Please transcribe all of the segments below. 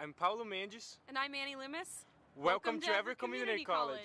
I'm Paulo Mendes. And I'm Annie Limis. Welcome to Everett Community College.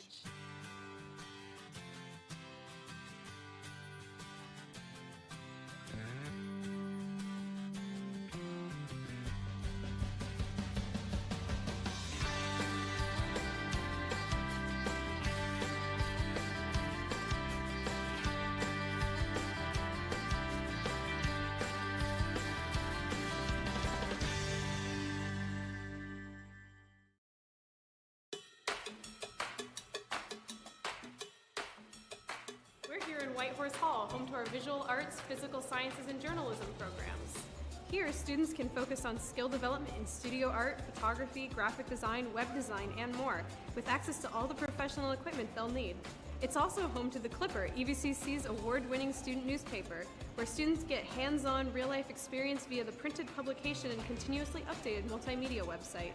We're here in Whitehorse Hall, home to our visual arts, physical sciences, and journalism programs. Here, students can focus on skill development in studio art, photography, graphic design, web design, and more, with access to all the professional equipment they'll need. It's also home to The Clipper, EVCC's award-winning student newspaper, where students get hands-on, real-life experience via the printed publication and continuously updated multimedia website.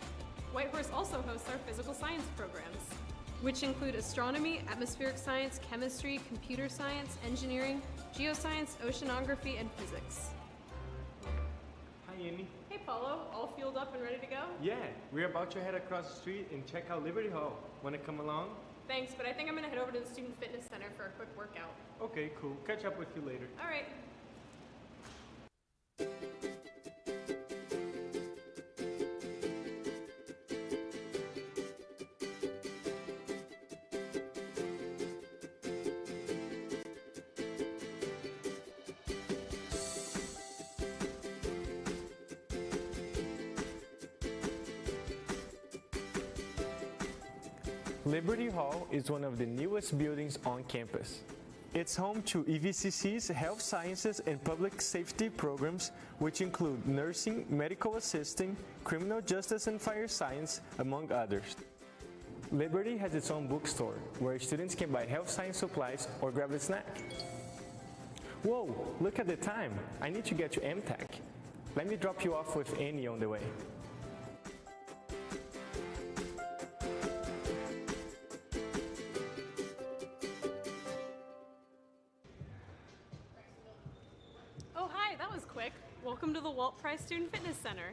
Whitehorse also hosts our physical science programs, which include astronomy, atmospheric science, chemistry, computer science, engineering, geoscience, oceanography, and physics. Hi, Annie. Hey, Paulo. All fueled up and ready to go? Yeah, we're about to head across the street and check out Liberty Hall. Want to come along? Thanks, but I think I'm going to head over to the Student Fitness Center for a quick workout. Okay, cool. Catch up with you later. All right. Liberty Hall is one of the newest buildings on campus. It's home to EVCC's health sciences and public safety programs, which include nursing, medical assisting, criminal justice and fire science, among others. Liberty has its own bookstore, where students can buy health science supplies or grab a snack. Whoa, look at the time. I need to get to MTech. Let me drop you off with Annie on the way. Oh, hi, that was quick. Welcome to the Walt Price Student Fitness Center.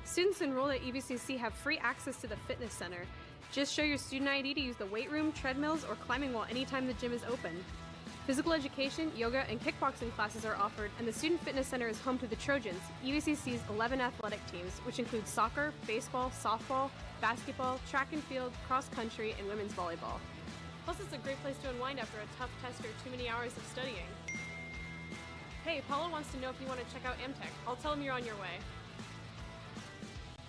Students enrolled at EVCC have free access to the fitness center. Just show your student ID to use the weight room, treadmills, or climbing wall anytime the gym is open. Physical education, yoga, and kickboxing classes are offered, and the Student Fitness Center is home to the Trojans, EVCC's 11 athletic teams, which include soccer, baseball, softball, basketball, track and field, cross country, and women's volleyball. Plus, it's a great place to unwind after a tough test or too many hours of studying. Hey, Paulo wants to know if you want to check out MTech. I'll tell him you're on your way.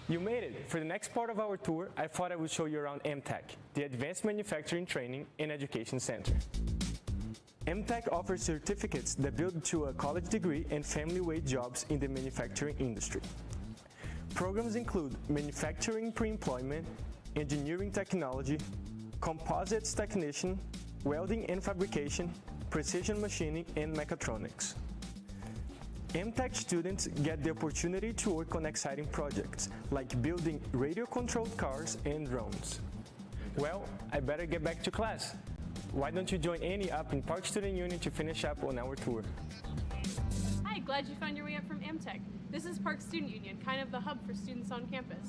You made it! For the next part of our tour, I thought I would show you around MTech, the Advanced Manufacturing Training and Education Center. MTech offers certificates that build to a college degree and family-wage jobs in the manufacturing industry. Programs include manufacturing pre-employment, engineering technology, composites technician, welding and fabrication, precision machining, and mechatronics. MTech students get the opportunity to work on exciting projects, like building radio-controlled cars and drones. Well, I better get back to class. Why don't you join Annie up in Park Student Union to finish up on our tour? Hi, glad you found your way up from MTech. This is Park Student Union, kind of the hub for students on campus.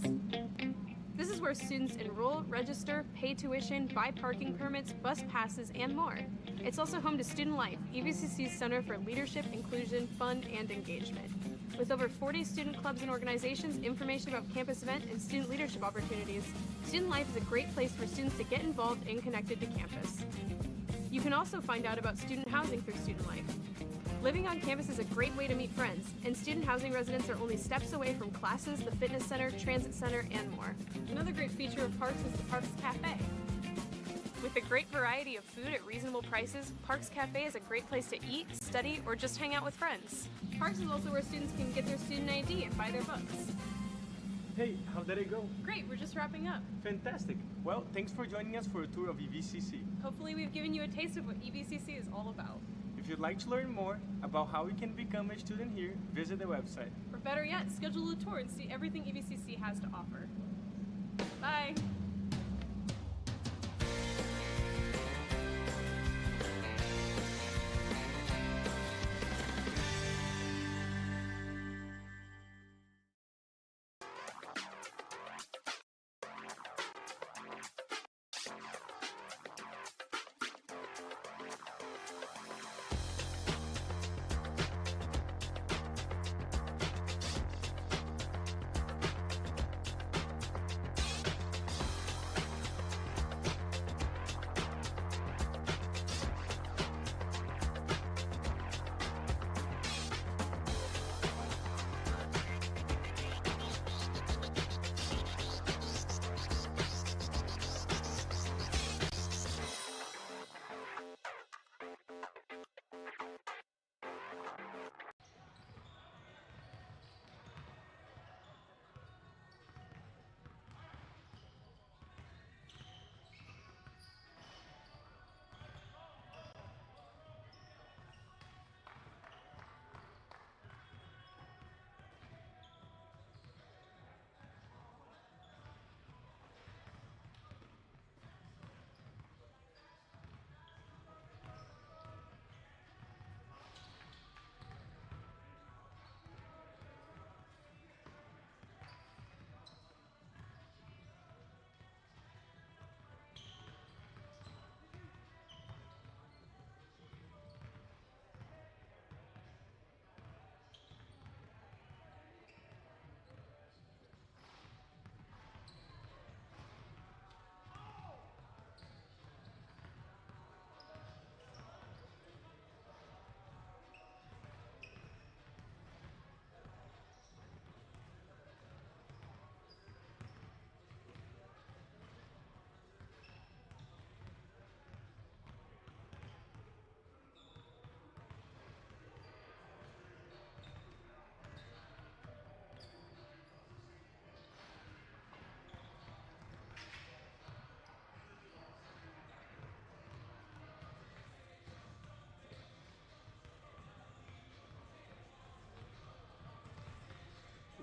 This is where students enroll, register, pay tuition, buy parking permits, bus passes, and more. It's also home to Student Life, EVCC's Center for Leadership, Inclusion, Fun, and Engagement. With over 40 student clubs and organizations, information about campus events, and student leadership opportunities, Student Life is a great place for students to get involved and connected to campus. You can also find out about student housing through Student Life. Living on campus is a great way to meet friends, and student housing residents are only steps away from classes, the fitness center, transit center, and more. Another great feature of Parks is the Parks Cafe. With a great variety of food at reasonable prices, Parks Cafe is a great place to eat, study, or just hang out with friends. Parks is also where students can get their student ID and buy their books. Hey, how did it go? Great, we're just wrapping up. Fantastic. Well, thanks for joining us for a tour of EVCC. Hopefully we've given you a taste of what EVCC is all about. If you'd like to learn more about how you can become a student here, visit the website. Or better yet, schedule a tour and see everything EVCC has to offer. Bye!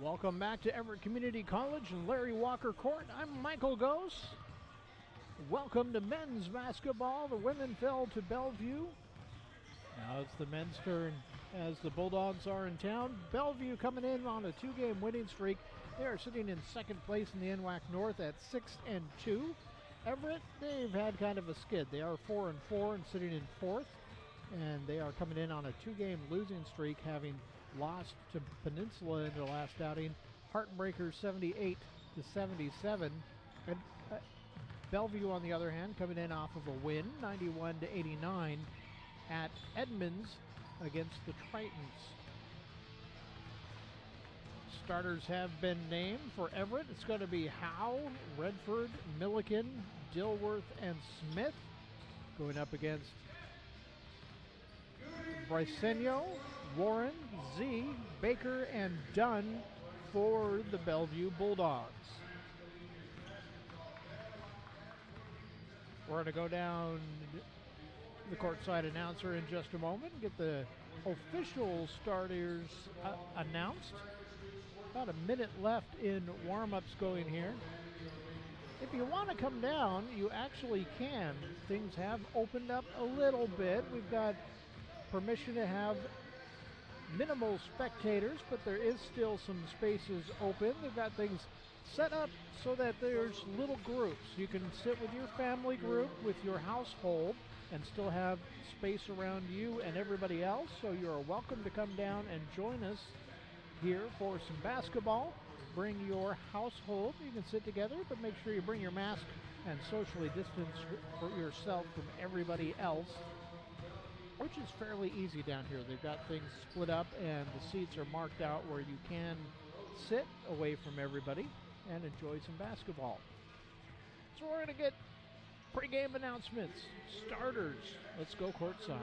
Welcome back to Everett Community College and Larry Walker Court. I'm Michael Gose. Welcome to men's basketball. The women fell to Bellevue. Now it's the men's turn as the Bulldogs are in town. Bellevue coming in on a 2-game winning streak. They are sitting in second place in the NWAC North at 6-2. Everett, they've had kind of a skid. They are 4-4 and sitting in fourth. And they are coming in on a 2-game losing streak, having lost to Peninsula in their last outing. Heartbreakers 78-77. And Bellevue, on the other hand, coming in off of a win, 91-89 at Edmonds against the Tritons. Starters have been named for Everett. It's going to be Howe, Redford, Milliken, Dilworth, and Smith going up against Briceño, Warren, Z, Baker, and Dunn for the Bellevue Bulldogs. We're going to go down the courtside announcer in just a moment and get the official starters announced. About a minute left in warm-ups going here. If you want to come down, you actually can. Things have opened up a little bit. We've got permission to have minimal spectators, but there is still some spaces open. They've got things set up so that there's little groups. You can sit with your family group, with your household, and still have space around you and everybody else. So you're welcome to come down and join us here for some basketball. Bring your household. You can sit together, but make sure you bring your mask and socially distance for yourself from everybody else, which is fairly easy down here. They've got things split up and the seats are marked out where you can sit away from everybody and enjoy some basketball. So we're going to get pregame announcements, starters. Let's go courtside.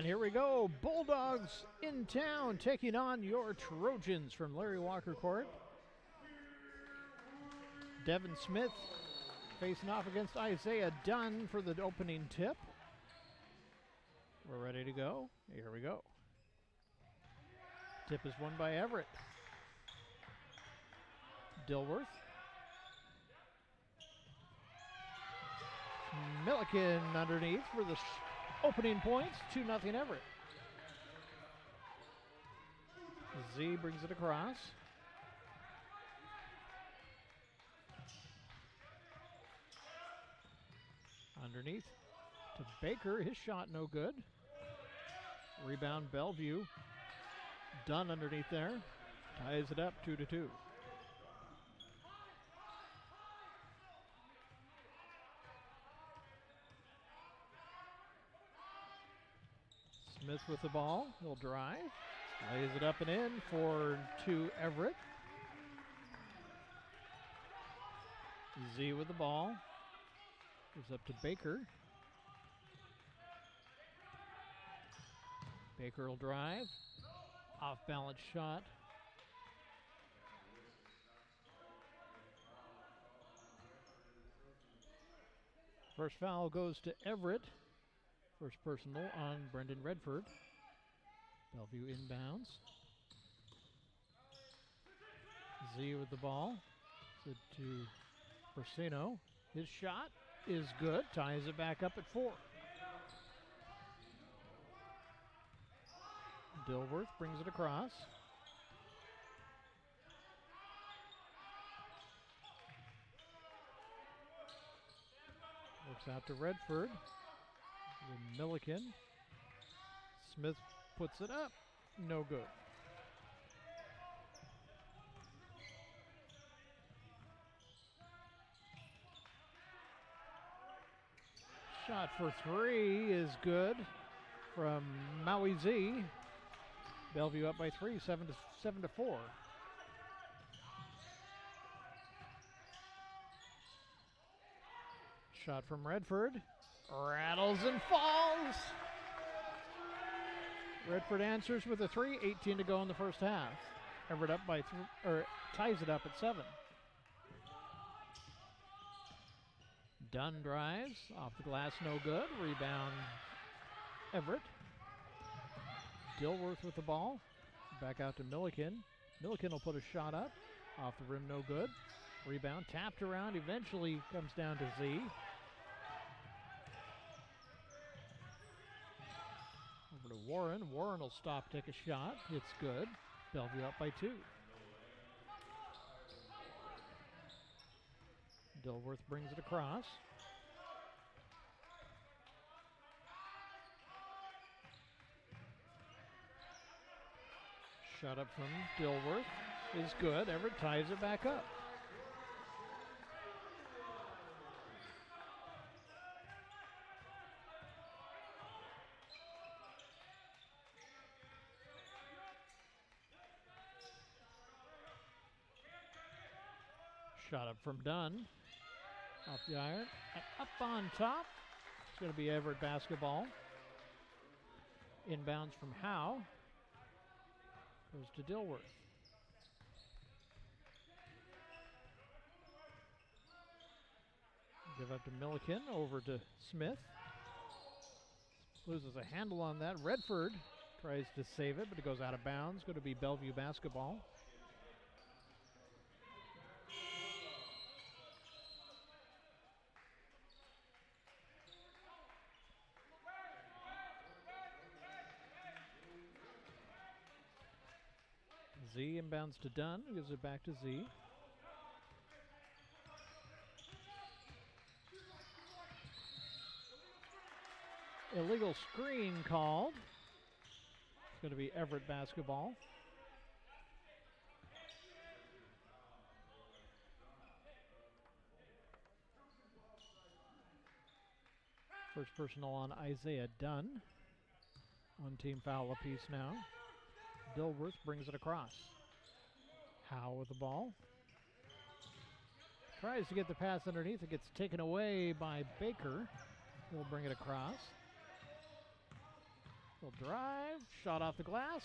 here we go. Bulldogs in town taking on your Trojans from Larry Walker Court. Devin Smith facing off against Isaiah Dunn for the opening tip. We're ready to go. Here we go. Tip is won by Everett. Dilworth. Milliken underneath for the opening points. 2-0 Everett. Z brings it across. Underneath to Baker. His shot no good. Rebound Bellevue. Dunn underneath there. Ties it up 2-2. Smith with the ball. He'll drive. Lays it up and in for 2 Everett. Z with the ball. Goes up to Baker. Baker will drive. Off balance shot. First foul goes to Everett. First personal on Brendan Redford. Bellevue inbounds. Z with the ball. Good to Persino. His shot is good. Ties it back up at 4. Dilworth brings it across. Works out to Redford. Then Milliken. Smith puts it up. No good. Shot for 3 is good from Maui Z. Bellevue up by 3, 7-4. Shot from Redford. Rattles and falls. Redford answers with a 3, 18 to go in the first half. Everett up by ties it up at 7. Dunn drives off the glass, no good. Rebound Everett. Dilworth with the ball. Back out to Milliken. Milliken will put a shot up. Off the rim, no good. Rebound tapped around. Eventually comes down to Z. Over to Warren. Warren will stop, take a shot. It's good. Bellevue up by 2. Dilworth brings it across. Shot up from Dilworth is good. Everett ties it back up. Shot up from Dunn. Off the iron. And up on top. It's going to be Everett basketball. Inbounds from Howe. Goes to Dilworth. Give up to Milliken. Over to Smith. Loses a handle on that. Redford tries to save it, but it goes out of bounds. Going to be Bellevue basketball. Z inbounds to Dunn, gives it back to Z. Illegal screen called. It's going to be Everett basketball. First personal on Isaiah Dunn. One team foul apiece now. Dilworth brings it across. Howe with the ball. Tries to get the pass underneath. It gets taken away by Baker. He'll bring it across. He'll drive. Shot off the glass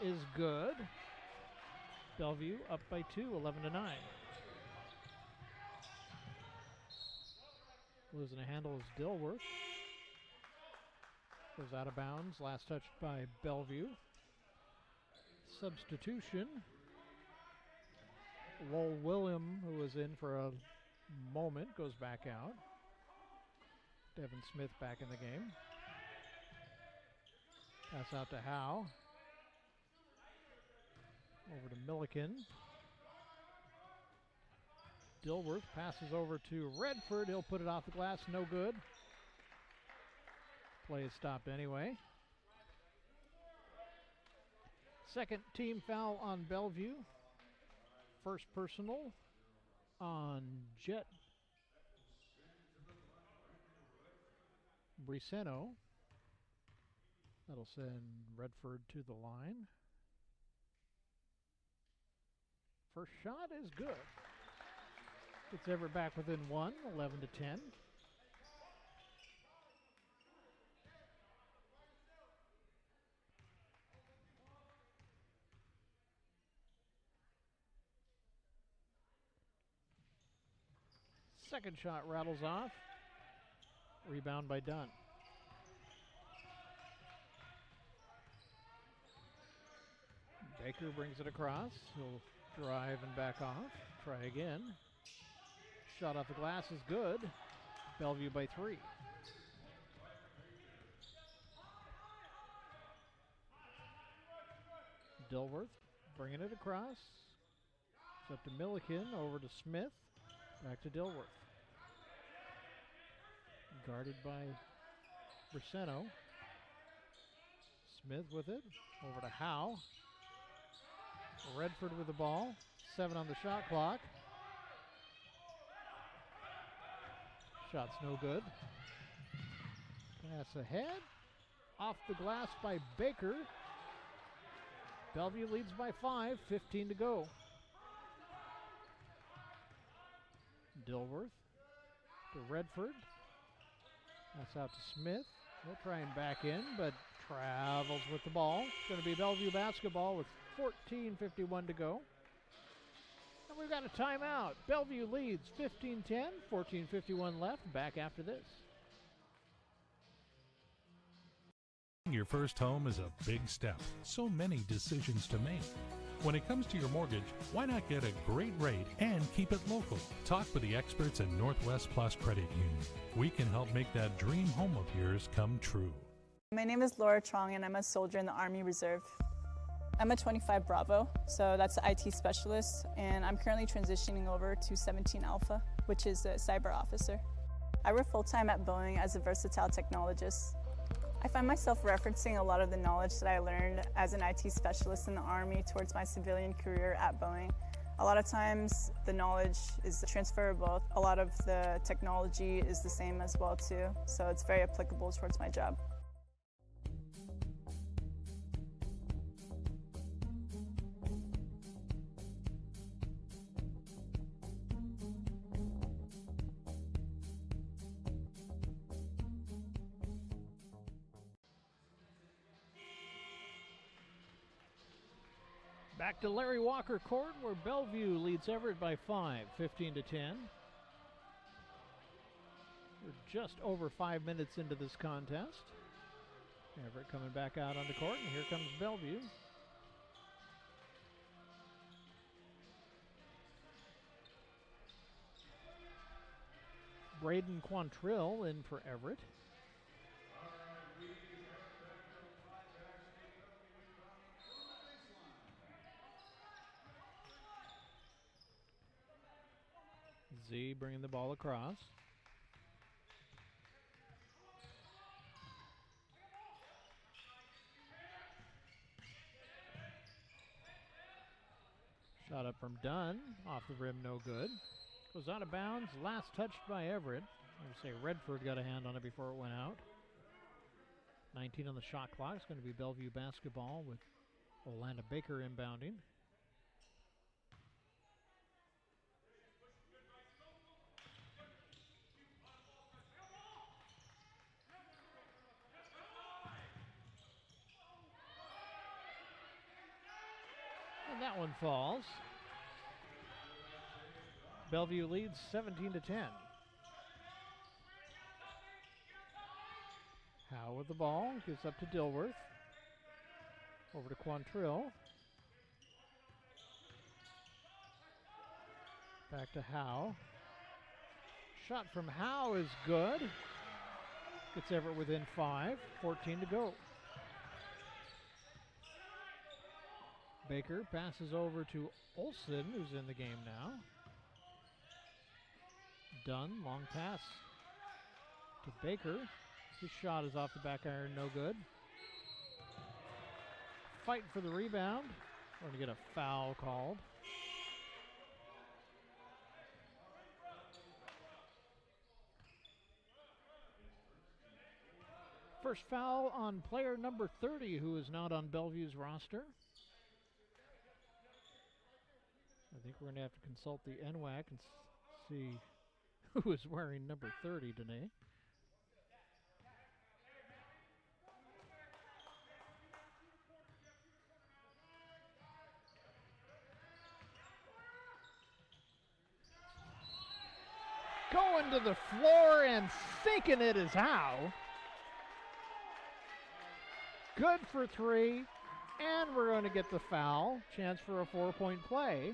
is good. Bellevue up by 2, 11-9. Losing a handle is Dilworth. Goes out of bounds. Last touched by Bellevue. Substitution. Lowell William, who was in for a moment, goes back out. Devin Smith back in the game. Pass out to Howe. Over to Milliken. Dilworth passes over to Redford. He'll put it off the glass. No good. Play is stopped anyway. Second team foul on Bellevue. First personal on Jet Briseno. That'll send Redford to the line. First shot is good. Gets Everett back within 1, 11-10. Second shot rattles off. Rebound by Dunn. Baker brings it across. He'll drive and back off. Try again. Shot off the glass is good. Bellevue by 3. Dilworth bringing it across. It's up to Milliken, over to Smith. Back to Dilworth. Guarded by Briseno. Smith with it. Over to Howe. Redford with the ball. 7 on the shot clock. Shot's no good. Pass ahead. Off the glass by Baker. Bellevue leads by 5, 15 to go. Dilworth to Redford. That's out to Smith. He'll try and back in, but travels with the ball. It's going to be Bellevue basketball with 14:51 to go. And we've got a timeout. Bellevue leads 15-10, 14:51 left. Back after this. Your first home is a big step. So many decisions to make. When it comes to your mortgage, why not get a great rate and keep it local? Talk with the experts at Northwest Plus Credit Union. We can help make that dream home of yours come true. My name is Laura Trong, and I'm a soldier in the Army Reserve. I'm a 25 Bravo, so that's an IT specialist, and I'm currently transitioning over to 17 Alpha, which is a cyber officer. I work full-time at Boeing as a versatile technologist. I find myself referencing a lot of the knowledge that I learned as an IT specialist in the Army towards my civilian career at Boeing. A lot of times the knowledge is transferable. A lot of the technology is the same as well too, so it's very applicable towards my job. Back to Larry Walker Court, where Bellevue leads Everett by 5, 15-10. We're just over 5 minutes into this contest. Everett coming back out on the court, and here comes Bellevue. Braden Quantrill in for Everett. Z bringing the ball across. Shot up from Dunn, off the rim, no good. Goes out of bounds, last touched by Everett. I would say Redford got a hand on it before it went out. 19 on the shot clock. It's going to be Bellevue basketball with Olanda Baker inbounding. That one falls. Bellevue leads 17-10. Howe with the ball, gives up to Dilworth. Over to Quantrill. Back to Howe. Shot from Howe is good. Gets Everett within 5, 14 to go. Baker passes over to Olson, who's in the game now. Dunn, long pass to Baker. His shot is off the back iron, no good. Fight for the rebound. We're going to get a foul called. First foul on player number 30, who is not on Bellevue's roster. I think we're going to have to consult the NWAC and see who is wearing number 30 today. Going to the floor and sinking it is Howe. Good for 3, and we're going to get the foul. Chance for a 4-point play.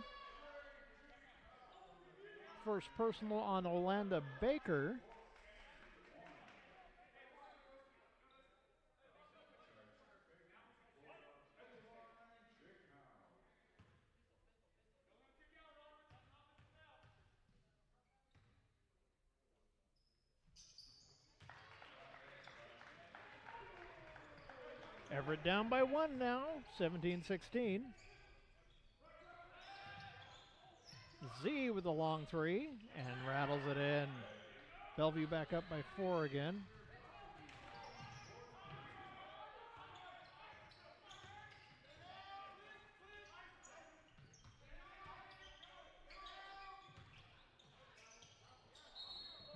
First personal on Orlando Baker. Everett down by 1 now, 17-16. Z with a long 3 and rattles it in. Bellevue back up by 4 again.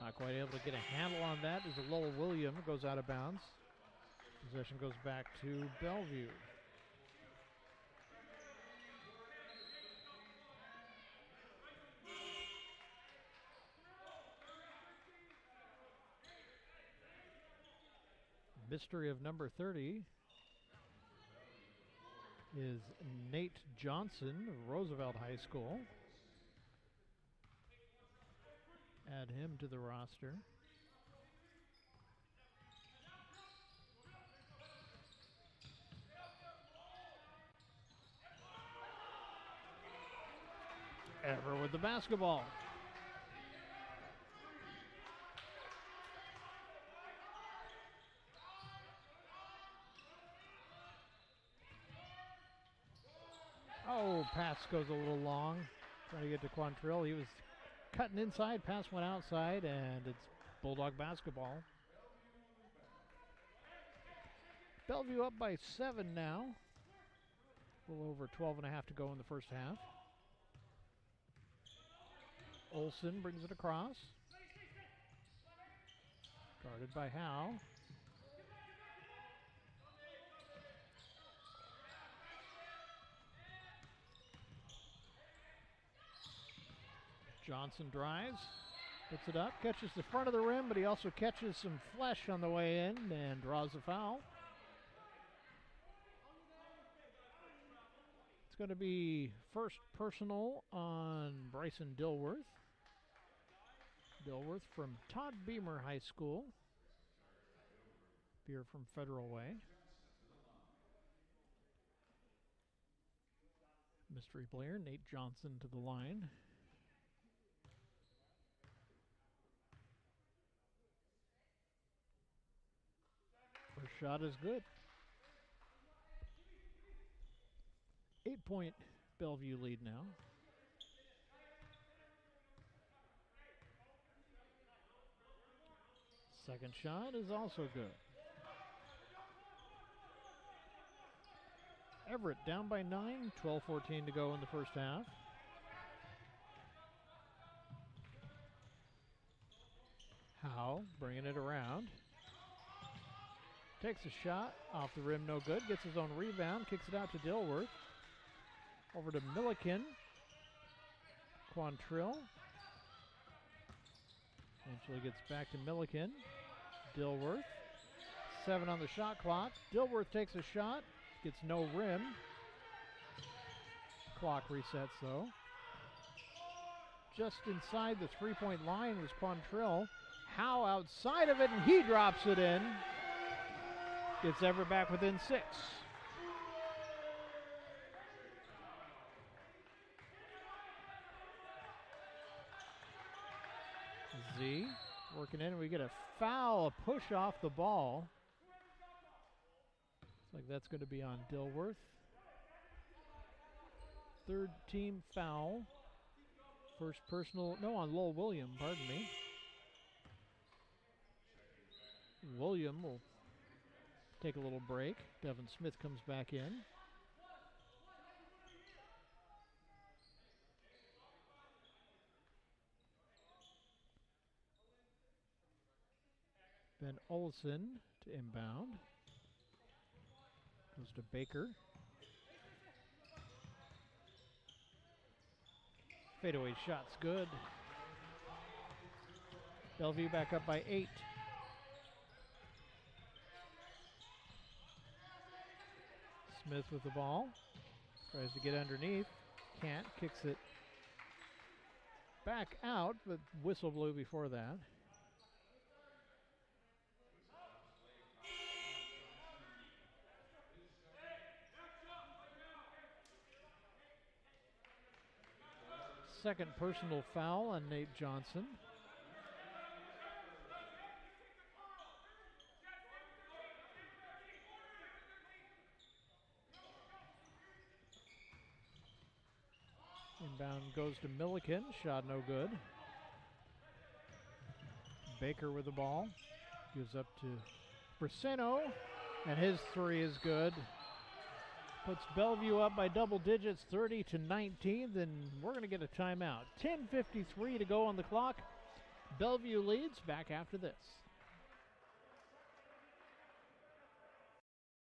Not quite able to get a handle on that as Lowell William goes out of bounds. Possession goes back to Bellevue. Mystery of number 30 is Nate Johnson of Roosevelt High School. Add him to the roster. Everett with the basketball. Oh, pass goes a little long. Trying to get to Quantrill. He was cutting inside, pass went outside, and it's Bulldog basketball. Bellevue up by 7 now. A little over 12 and a half to go in the first half. Olson brings it across. Guarded by Howe. Johnson drives, puts it up, catches the front of the rim, but he also catches some flesh on the way in and draws a foul. It's going to be first personal on Bryson Dilworth. Dilworth from Todd Beamer High School. Beer from Federal Way. Mystery player Nate Johnson to the line. First shot is good. 8-point Bellevue lead now. Second shot is also good. Everett down by 9, 12-14 to go in the first half. Howe bringing it around. Takes a shot off the rim, no good. Gets his own rebound, kicks it out to Dilworth. Over to Milliken. Quantrill. Eventually gets back to Milliken. Dilworth. 7 on the shot clock. Dilworth takes a shot. Gets no rim. Clock resets though. Just inside the three-point line was Quantrill. Howe outside of it, and he drops it in. Gets Everett back within 6. Z working in. We get a foul, a push off the ball. Looks like that's going to be on Dilworth. Third team foul. First personal, no, on Lowell William, pardon me. William will take a little break. Devin Smith comes back in. Ben Olson to inbound. Goes to Baker. Fadeaway shot's good. Bellevue back up by 8. Smith with the ball. Tries to get underneath. Can't. Kicks it back out, but whistle blew before that. Second personal foul on Nate Johnson. Inbound goes to Milliken. Shot no good. Baker with the ball. Gives up to Braceno. And his 3 is good. Puts Bellevue up by double digits, 30-19. Then we're going to get a timeout. 10:53 to go on the clock. Bellevue leads. Back after this.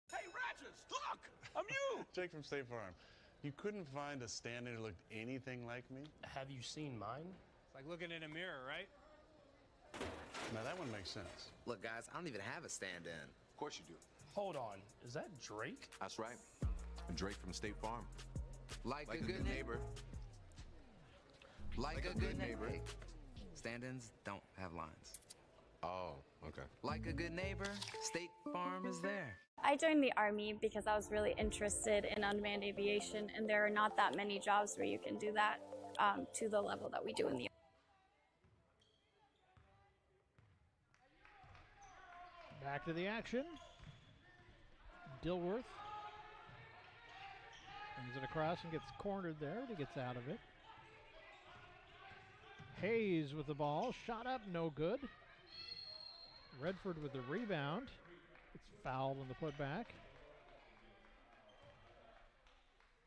Hey, Ratchets, look! I'm you! Jake from State Farm. You couldn't find a stand-in who looked anything like me? Have you seen mine? It's like looking in a mirror, right? Now that one makes sense. Look, guys, I don't even have a stand-in. Of course you do. Hold on, is that Drake? That's right. Drake from State Farm. Like a good neighbor. Like a good neighbor. Stand-ins don't have lines. Oh, okay. Like a good neighbor, State Farm is there. I joined the Army because I was really interested in unmanned aviation, and there are not that many jobs where you can do that to the level that we do in the Back to the action. Dilworth brings it across and gets cornered there, but he gets out of it. Hayes with the ball. Shot up, no good. Redford with the rebound. It's fouled on the putback.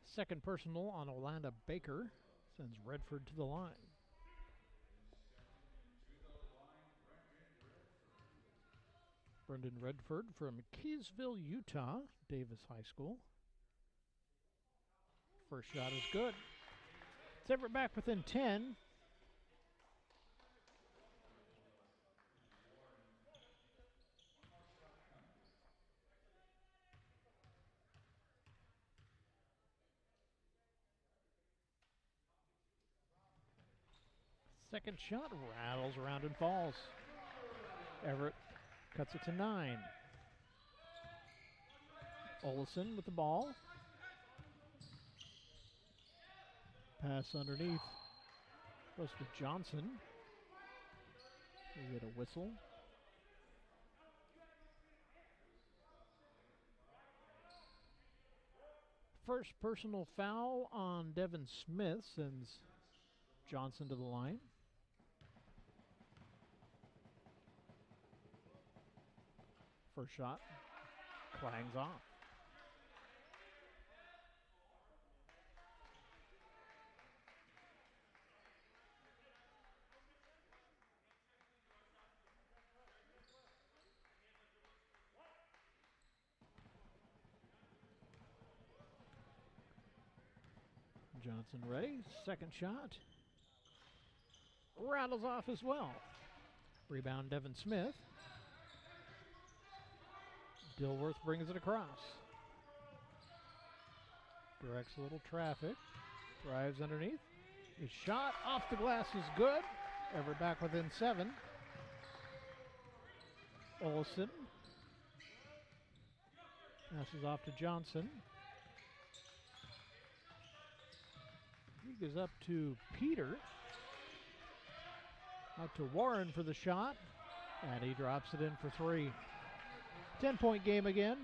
Second personal on Olanda Baker. Sends Redford to the line. Brendan Redford from Keysville, Utah, Davis High School. First shot is good. It's Everett back within 10. Second shot rattles around and falls. Everett cuts it to 9. Olson with the ball. Pass underneath. Goes to Johnson. We get a whistle. First personal foul on Devin Smith sends Johnson to the line. First shot clangs off. Johnson ready. Second shot. Rattles off as well. Rebound, Devin Smith. Dilworth brings it across. Directs a little traffic. Drives underneath. His shot off the glass is good. Everett back within 7. Olsen. Passes off to Johnson. He goes up to Peter. Out to Warren for the shot. And he drops it in for 3. 10-point game again.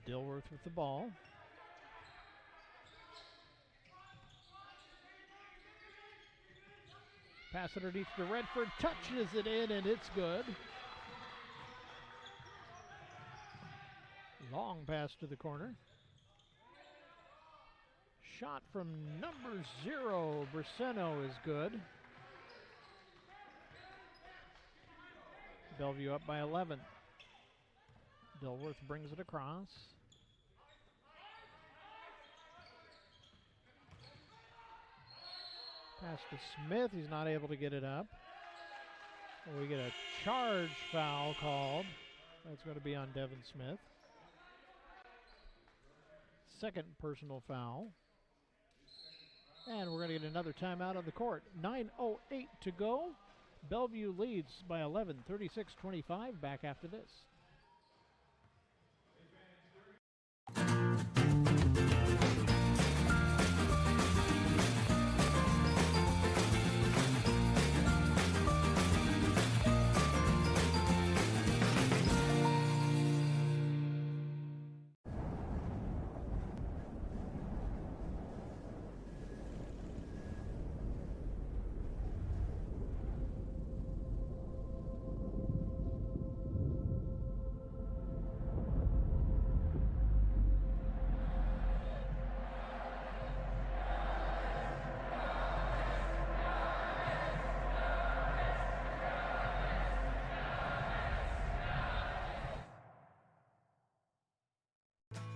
Dilworth with the ball. Pass underneath to Redford, touches it in, and it's good. Long pass to the corner. Shot from number 0, Braceno, is good. Bellevue up by 11. Dilworth brings it across. Pass to Smith. He's not able to get it up. We get a charge foul called. That's going to be on Devin Smith. Second personal foul. And we're going to get another timeout on the court. 9:08 to go. Bellevue leads by 11, 36-25. Back after this.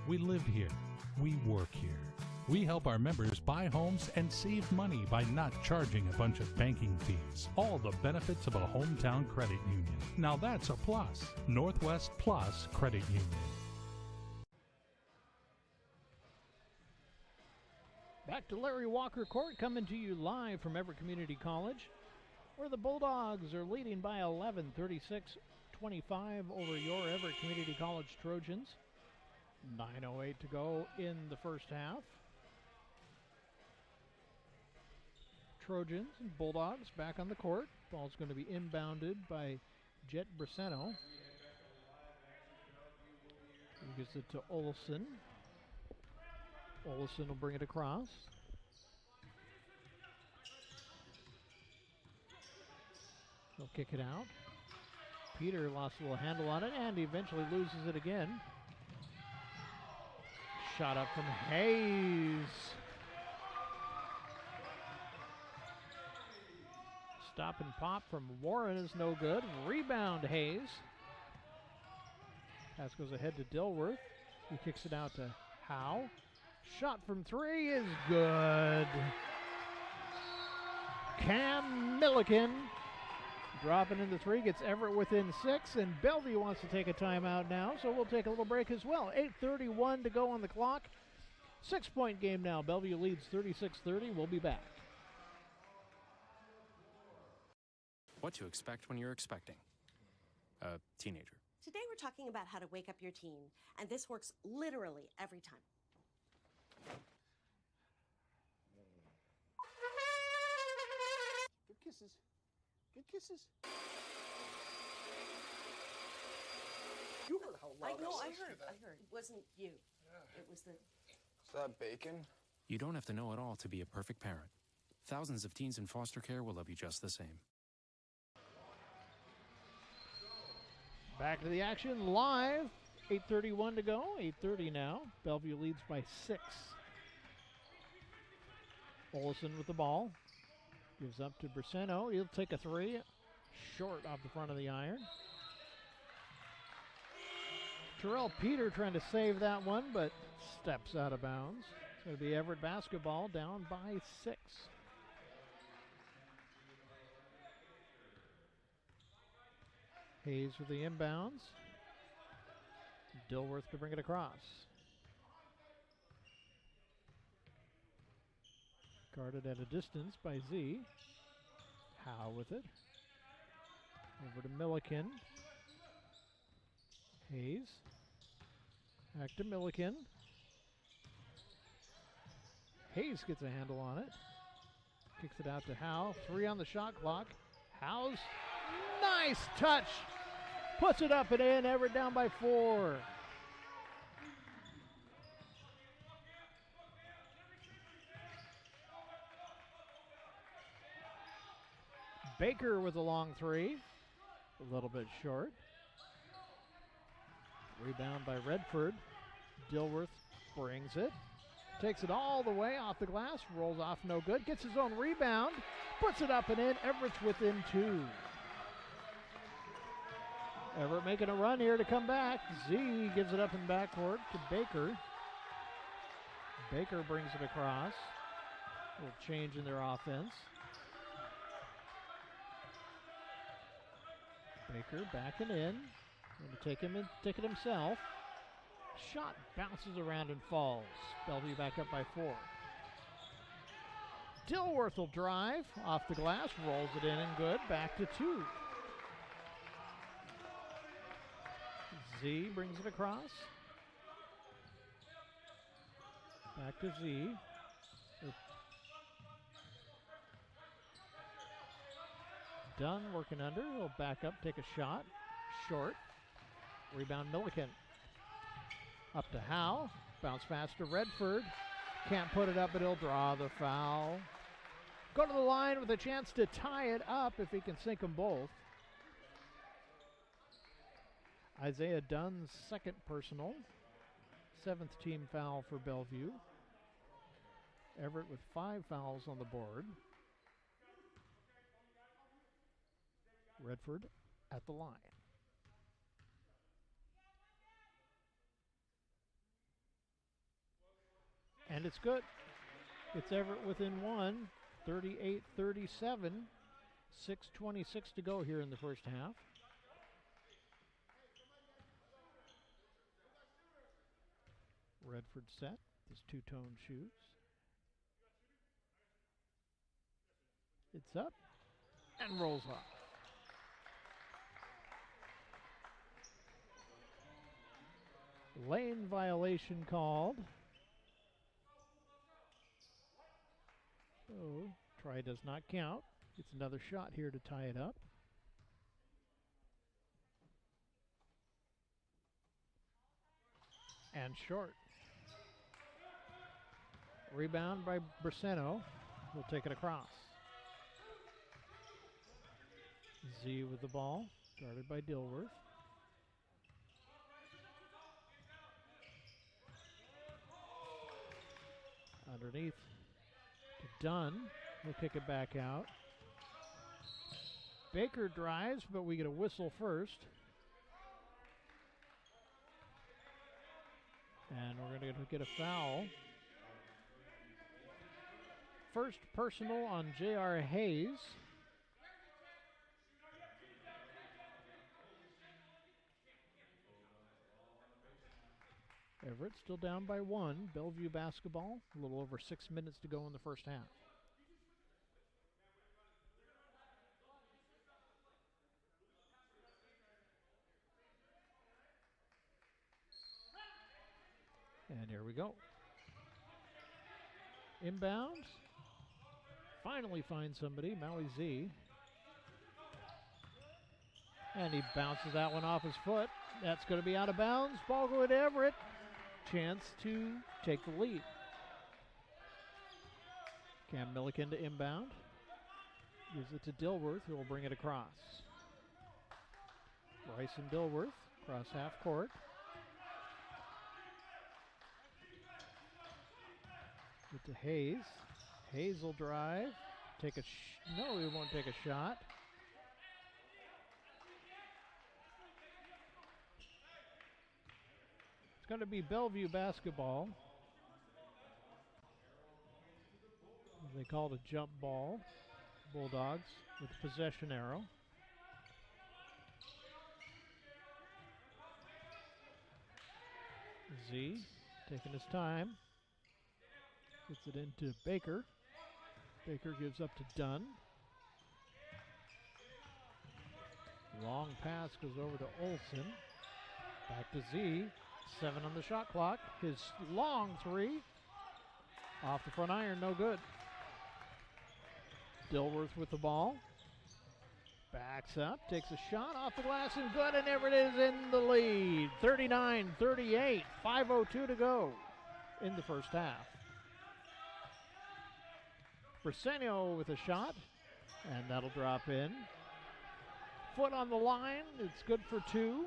We live here. We work here. We help our members buy homes and save money by not charging a bunch of banking fees. All the benefits of a hometown credit union. Now that's a plus. Northwest Plus Credit Union. Back to Larry Walker Court, coming to you live from Everett Community College, where the Bulldogs are leading by 11, 36-25 over your Everett Community College Trojans. 9:08 to go in the first half. Trojans and Bulldogs back on the court. Ball's going to be inbounded by Jet Braceno. He gives it to Olsen. Olsen will bring it across. He'll kick it out. Peter lost a little handle on it and eventually loses it again. Shot up from Hayes. Stop and pop from Warren is no good. Rebound Hayes. Pass goes ahead to Dilworth. He kicks it out to Howe. Shot from 3 is good. Cam Milliken dropping into 3, gets Everett within 6, and Bellevue wants to take a timeout now, so we'll take a little break as well. 8:31 to go on the clock. 6-point game now. Bellevue leads 36-30. We'll be back. What to expect when you're expecting a teenager. Today we're talking about how to wake up your teen, and this works literally every time. Good kisses. Good kisses. You heard how loud I know, I I was. heard. It wasn't you. It was the... Is that bacon? You don't have to know it all to be a perfect parent. Thousands of teens in foster care will love you just the same. Back to the action live. 8:31 to go. 8:30 now. Bellevue leads by 6. Olsen with the ball. Gives up to Braceno. He'll take a 3. Short off the front of the iron. Terrell Peter trying to save that one, but steps out of bounds. It's going to be Everett basketball, down by 6. Hayes with the inbounds. Dilworth to bring it across. Guarded at a distance by Z. Howe with it. Over to Milliken. Hayes. Back to Milliken. Hayes gets a handle on it. Kicks it out to Howe. 3 on the shot clock. Howe's nice touch. Puts it up and in. Everett down by 4. Baker with a long 3. A little bit short. Rebound by Redford. Dilworth brings it. Takes it all the way off the glass. Rolls off no good. Gets his own rebound. Puts it up and in. Everett's within 2. Everett making a run here to come back. Z gives it up in backcourt to Baker. Baker brings it across. A little change in their offense. Baker backing in. Going to take it himself. Shot bounces around and falls. Bellevue back up by 4. Dilworth will drive off the glass, rolls it in and good. Back to 2. Z brings it across. Back to Z. Dunn working under. He'll back up, take a shot. Short. Rebound Milliken. Up to Howe. Bounce pass to Redford. Can't put it up, but he'll draw the foul. Go to the line with a chance to tie it up if he can sink them both. Isaiah Dunn's second personal. 7th team foul for Bellevue. Everett with 5 fouls on the board. Redford at the line. And it's good. It's Everett within 1, 38-37. 6:26 to go here in the first half. Redford set, his 2-tone shoes. It's up and rolls off. Lane violation called. So, try does not count. Gets another shot here to tie it up. And short. Rebound by Braceno. He'll take it across. Z with the ball, guarded by Dilworth. Underneath to Dunn. He'll kick it back out. Baker drives, but we get a whistle first. And we're going to get a foul. First personal on J.R. Hayes. Everett still down by 1. Bellevue basketball. A little over 6 minutes to go in the first half. And here we go. Inbound. Finally finds somebody. Maui Z. And he bounces that one off his foot. That's going to be out of bounds. Ball going to Everett. Chance to take the lead. Cam Milliken to inbound. Gives it to Dilworth, who will bring it across. Bryce and Dilworth across half court. Get to Hayes. Hayes will drive. Take a no, he won't take a shot. going to be Bellevue basketball. They call it a jump ball. Bulldogs with the possession arrow. Z taking his time. Gets it into Baker. Baker gives up to Dunn. Long pass goes over to Olsen. Back to Z. 7 on the shot clock. His long three. Off the front iron, no good. Dilworth with the ball. Backs up, takes a shot off the glass and good, and Everett is in the lead. 39-38, 5:02 to go in the first half. Briseno with a shot, and that'll drop in. Foot on the line, it's good for 2.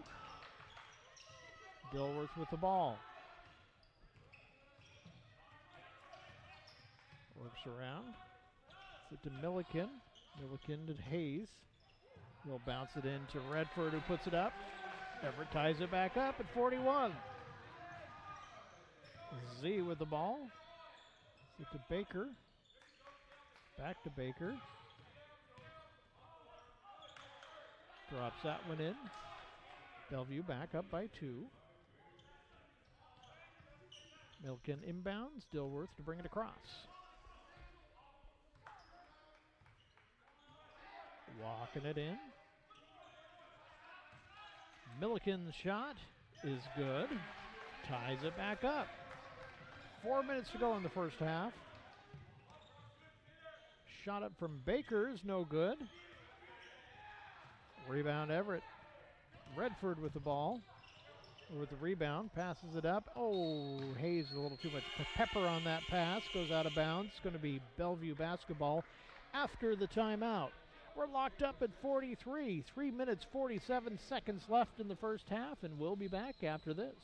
Dilworth with the ball. Works around. It's to Milliken. Milliken to Hayes. He'll bounce it into Redford, who puts it up. Everett ties it back up at 41. Z with the ball. It's to Baker. Back to Baker. Drops that one in. Bellevue back up by 2. Milliken inbounds. Dilworth to bring it across. Walking it in. Milliken's shot is good. Ties it back up. 4 minutes to go in the first half. Shot up from Baker is no good. Rebound Everett. Redford with the ball. With the rebound, passes it up. Oh, Hayes a little too much pepper on that pass. Goes out of bounds. It's going to be Bellevue basketball after the timeout. We're locked up at 43. 3 minutes, 47 seconds left in the first half, and we'll be back after this.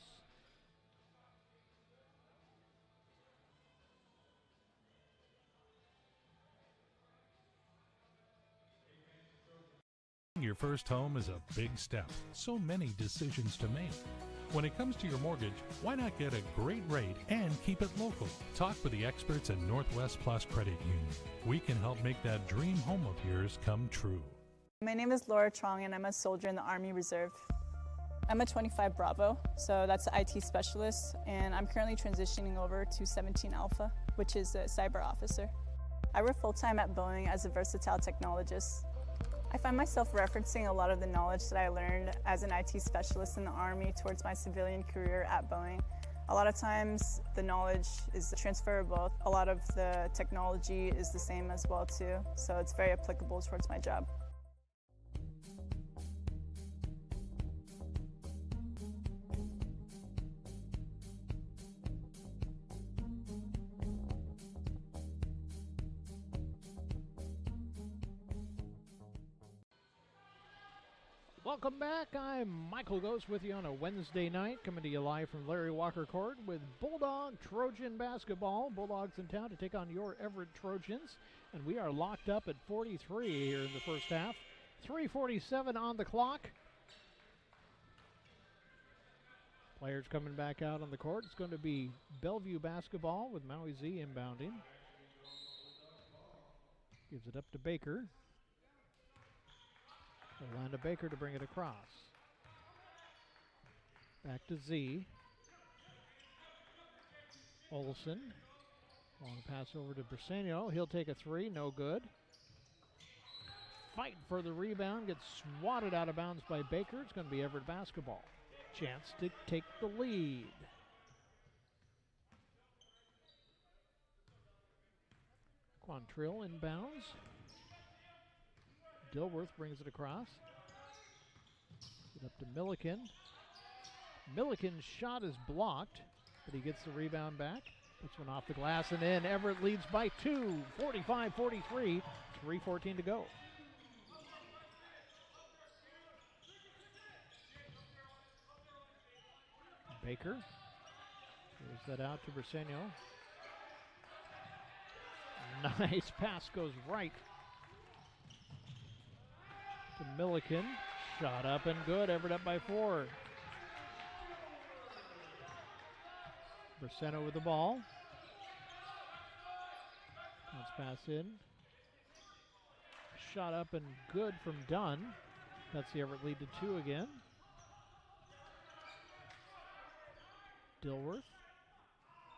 Your first home is a big step. So many decisions to make. When it comes to your mortgage, why not get a great rate and keep it local? Talk with the experts at Northwest Plus Credit Union. We can help make that dream home of yours come true. My name is Laura Trong, and I'm a soldier in the Army Reserve. I'm a 25 Bravo, so that's the IT specialist, and I'm currently transitioning over to 17 Alpha, which is a cyber officer. I work full-time at Boeing as a versatile technologist. I find myself referencing a lot of the knowledge that I learned as an IT specialist in the Army towards my civilian career at Boeing. A lot of times the knowledge is transferable. A lot of the technology is the same as well too, so it's very applicable towards my job. Welcome back. I'm Michael Ghost with you on a Wednesday night, coming to you live from Larry Walker Court with Bulldog Trojan basketball. Bulldogs in town to take on your Everett Trojans, and we are locked up at 43 here in the first half. 3:47 on the clock. Players coming back out on the court. It's going to be Bellevue basketball with Maui Z inbounding. Gives it up to Baker. Orlando Baker to bring it across. Back to Z. Olsen. Long pass over to Briseno. He'll take a three. No good. Fight for the rebound. Gets swatted out of bounds by Baker. It's going to be Everett basketball. Chance to take the lead. Quantrill inbounds. Dilworth brings it across. Get up to Milliken. Milliken's shot is blocked, but he gets the rebound back. Puts one off the glass and in. Everett leads by 2, 45-43, 3:14 to go. Baker. Throws that out to Briseno. Nice pass goes right to Milliken. Shot up and good. Everett up by 4. Braceno with the ball. Bounce pass in. Shot up and good from Dunn. Cuts the Everett lead to 2 again. Dilworth.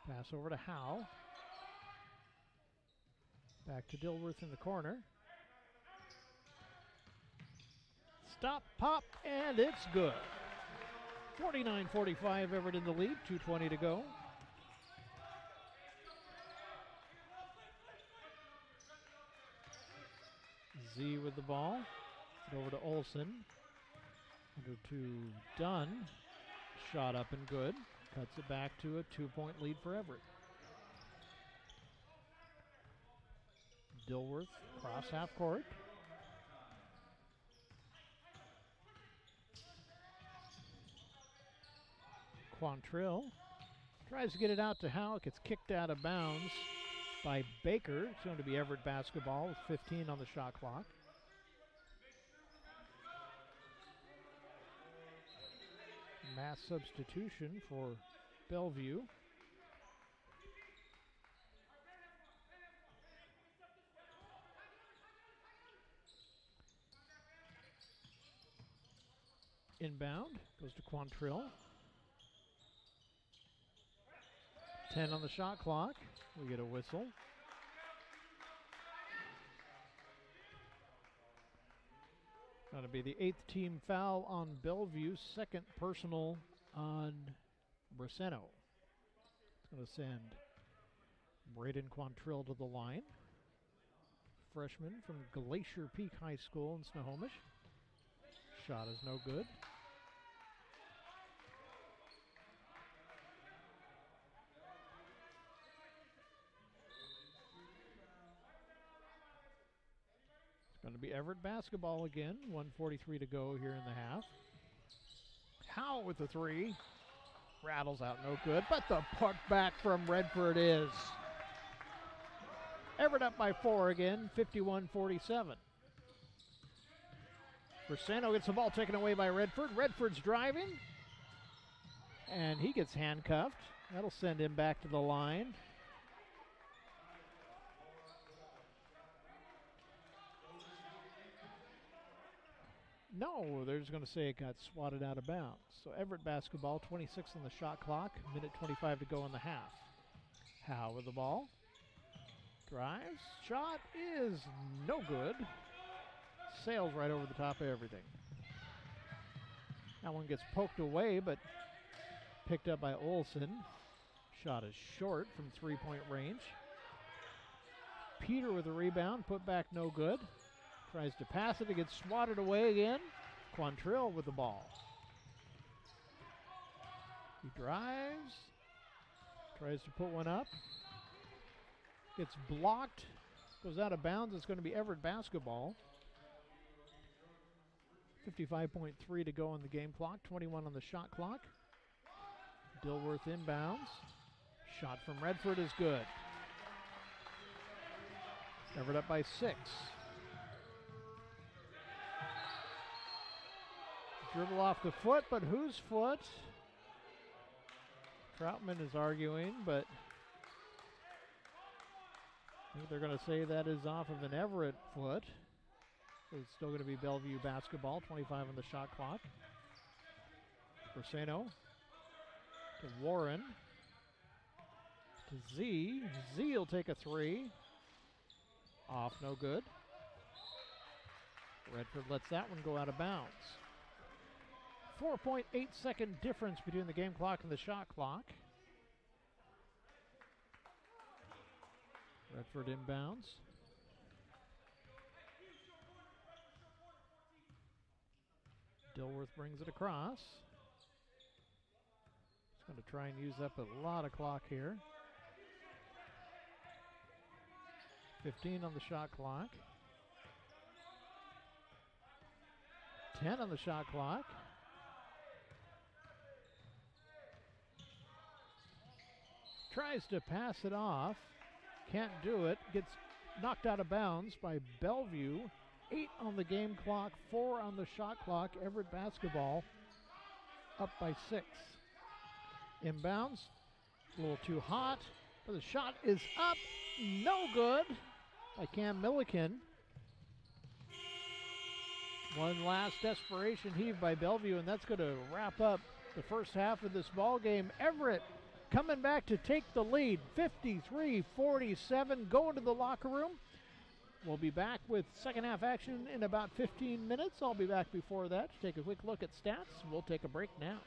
Pass over to Howe. Back to Dilworth in the corner. Stop, pop, and it's good. 49-45, Everett in the lead, 2:20 to go. Z with the ball. Over to Olson. Under to Dunn. Shot up and good. Cuts it back to a 2-point lead for Everett. Dilworth cross half court. Quantrill tries to get it out to Howe. It gets kicked out of bounds by Baker. It's going to be Everett basketball with 15 on the shot clock. Mass substitution for Bellevue. Inbound goes to Quantrill. 10 on the shot clock. We get a whistle. Going to be the 8th team foul on Bellevue, second personal on Braceno. It's going to send Braden Quantrill to the line. Freshman from Glacier Peak High School in Snohomish. Shot is no good. Going to be Everett basketball again. 1:43 to go here in the half. Howe with the 3. Rattles out, no good. But the puck back from Redford is. Everett up by 4 again, 51-47. Braceno gets the ball taken away by Redford. Redford's driving. And he gets handcuffed. That'll send him back to the line. No, they're just going to say it got swatted out of bounds. So Everett basketball, 26 on the shot clock, minute 25 to go in the half. Howe with the ball. Drives. Shot is no good. Sails right over the top of everything. That one gets poked away, but picked up by Olson. Shot is short from 3-point range. Peter with the rebound, put back no good. Tries to pass it, it gets swatted away again. Quantrill with the ball. He drives, tries to put one up. Gets blocked, goes out of bounds. It's going to be Everett basketball. 55.3 to go on the game clock, 21 on the shot clock. Dilworth inbounds. Shot from Redford is good. Everett up by 6. Dribble off the foot, but whose foot? Troutman is arguing, but I think they're going to say that is off of an Everett foot. So it's still going to be Bellevue basketball, 25 on the shot clock. Braceno to Warren. To Z. Z will take a 3. Off, no good. Redford lets that one go out of bounds. 4.8 second difference between the game clock and the shot clock. Redford inbounds. Dilworth brings it across. He's going to try and use up a lot of clock here. 15 on the shot clock. 10 on the shot clock. Tries to pass it off. Can't do it. Gets knocked out of bounds by Bellevue. 8 on the game clock, 4 on the shot clock. Everett basketball up by 6. Inbounds. A little too hot, but the shot is up. No good by Cam Milliken. One last desperation heave by Bellevue, and that's going to wrap up the first half of this ball game. Everett coming back to take the lead, 53-47, going to the locker room. We'll be back with second half action in about 15 minutes. I'll be back before that to take a quick look at stats. We'll take a break now.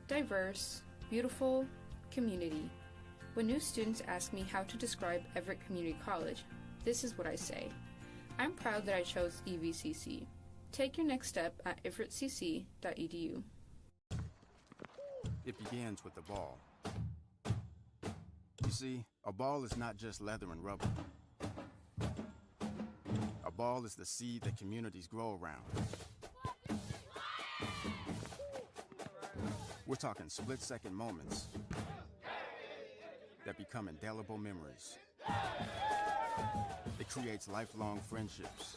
Diverse, beautiful community. When new students ask me how to describe Everett Community College, this is what I say. I'm proud that I chose EVCC. Take your next step at everettcc.edu. It begins with the ball. You see, a ball is not just leather and rubber. A ball is the seed that communities grow around. We're talking split-second moments that become indelible memories. It creates lifelong friendships.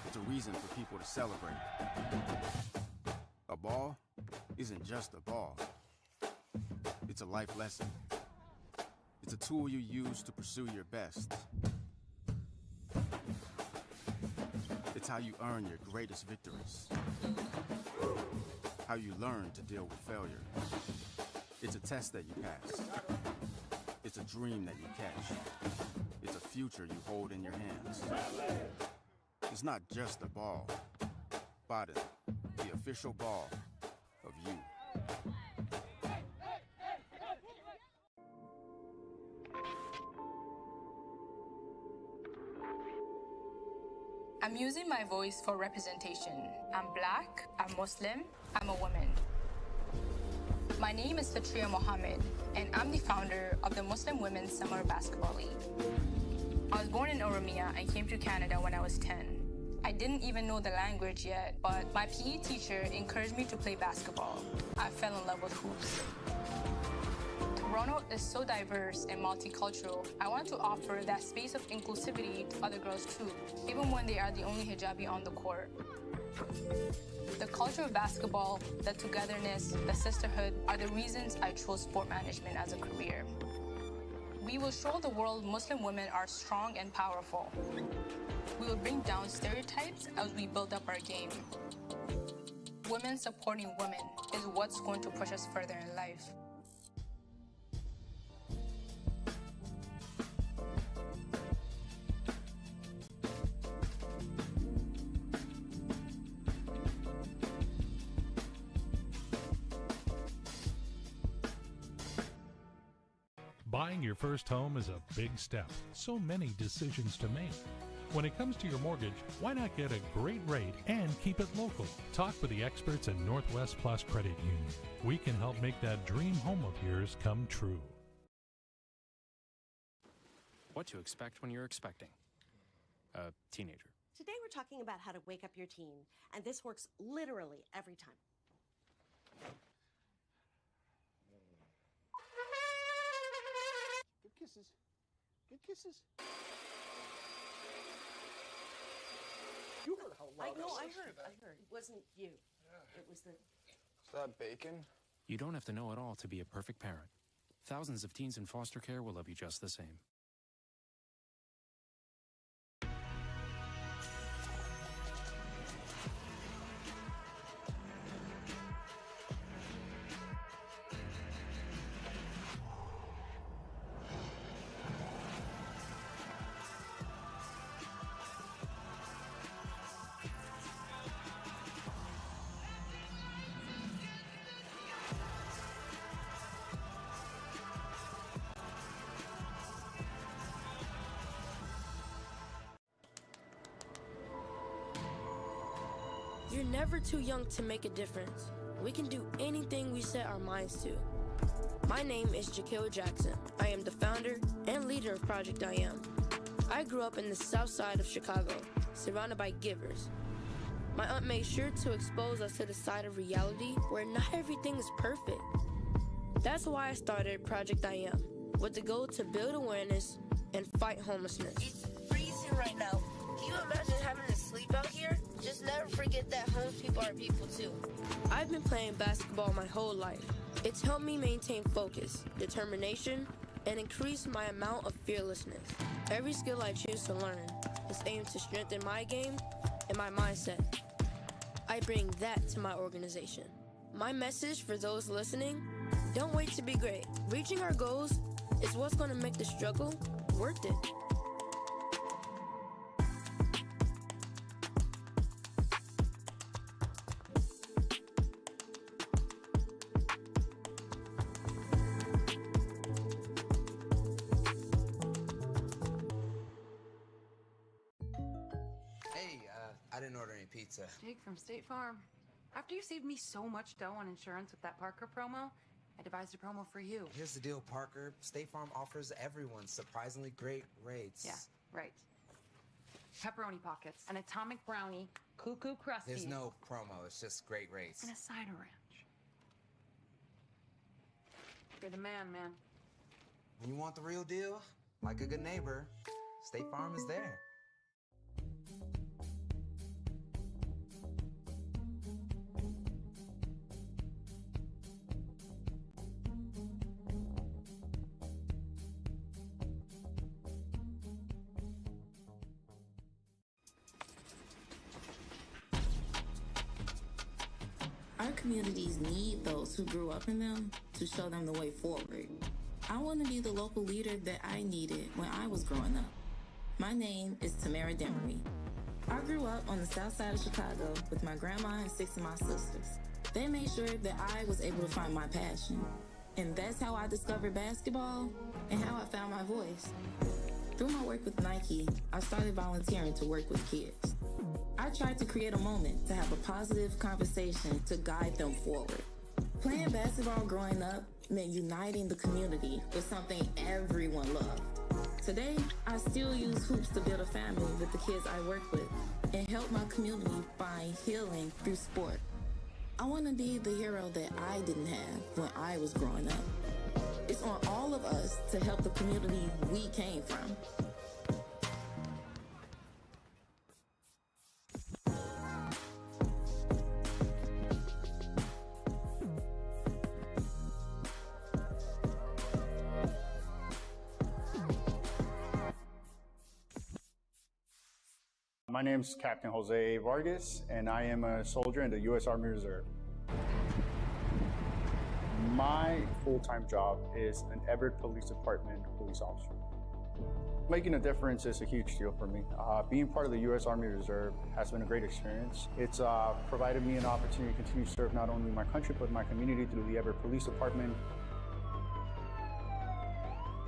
It's a reason for people to celebrate. A ball isn't just a ball. It's a life lesson. It's a tool you use to pursue your best. It's how you earn your greatest victories. How you learn to deal with failure. It's a test that you pass. It's a dream that you catch. It's a future you hold in your hands. It's not just a ball. Biden, the official ball of you. I'm using my voice for representation. I'm Black, I'm Muslim, I'm a woman. My name is Fatria Mohammed, and I'm the founder of the Muslim Women's Summer Basketball League. I was born in Oromia and came to Canada when I was 10. I didn't even know the language yet, but my PE teacher encouraged me to play basketball. I fell in love with hoops. Toronto is so diverse and multicultural. I want to offer that space of inclusivity to other girls too, even when they are the only hijabi on the court. The culture of basketball, the togetherness, the sisterhood are the reasons I chose sport management as a career. We will show the world Muslim women are strong and powerful. We will bring down stereotypes as we build up our game. Women supporting women is what's going to push us further in life. Buying your first home is a big step. So many decisions to make. When it comes to your mortgage, why not get a great rate and keep it local? Talk with the experts at Northwest Plus Credit Union. We can help make that dream home of yours come true. What to expect when you're expecting a teenager. Today we're talking about how to wake up your teen, and this works literally every time. Good kisses. Good kisses. You heard how loud I heard. It wasn't you. Yeah. It was the... Is that bacon? You don't have to know it all to be a perfect parent. Thousands of teens in foster care will love you just the same. You're never too young to make a difference. We can do anything we set our minds to. My name is Jaquil Jackson. I am the founder and leader of Project I Am. I grew up in the south side of Chicago, surrounded by givers. My aunt made sure to expose us to the side of reality where not everything is perfect. That's why I started Project I Am, with the goal to build awareness and fight homelessness. It's freezing right now. Can you imagine having to sleep out here? Just never forget that homeless people are people too. I've been playing basketball my whole life. It's helped me maintain focus, determination, and increase my amount of fearlessness. Every skill I choose to learn is aimed to strengthen my game and my mindset. I bring that to my organization. My message for those listening, don't wait to be great. Reaching our goals is what's going to make the struggle worth it. I didn't order any pizza. Jake from State Farm. After you saved me so much dough on insurance with that Parker promo, I devised a promo for you. Here's the deal, Parker. State Farm offers everyone surprisingly great rates. Yeah, right. Pepperoni pockets, an atomic brownie, cuckoo crusty. There's no promo, it's just great rates. And a cider ranch. You're the man, man. When you want the real deal, like a good neighbor, State Farm is there. Our communities need those who grew up in them to show them the way forward. I want to be the local leader that I needed when I was growing up. My name is Tamara Demery. I grew up on the south side of Chicago with my grandma and 6 of my sisters. They made sure that I was able to find my passion. And that's how I discovered basketball and how I found my voice. Through my work with Nike, I started volunteering to work with kids. I tried to create a moment to have a positive conversation to guide them forward. Playing basketball growing up meant uniting the community with something everyone loved. Today, I still use hoops to build a family with the kids I work with and help my community find healing through sport. I want to be the hero that I didn't have when I was growing up. It's on all of us to help the community we came from. My name is Captain Jose Vargas, and I am a soldier in the U.S. Army Reserve. My full-time job is an Everett Police Department police officer. Making a difference is a huge deal for me. Being part of the U.S. Army Reserve has been a great experience. It's provided me an opportunity to continue to serve not only my country, but my community through the Everett Police Department.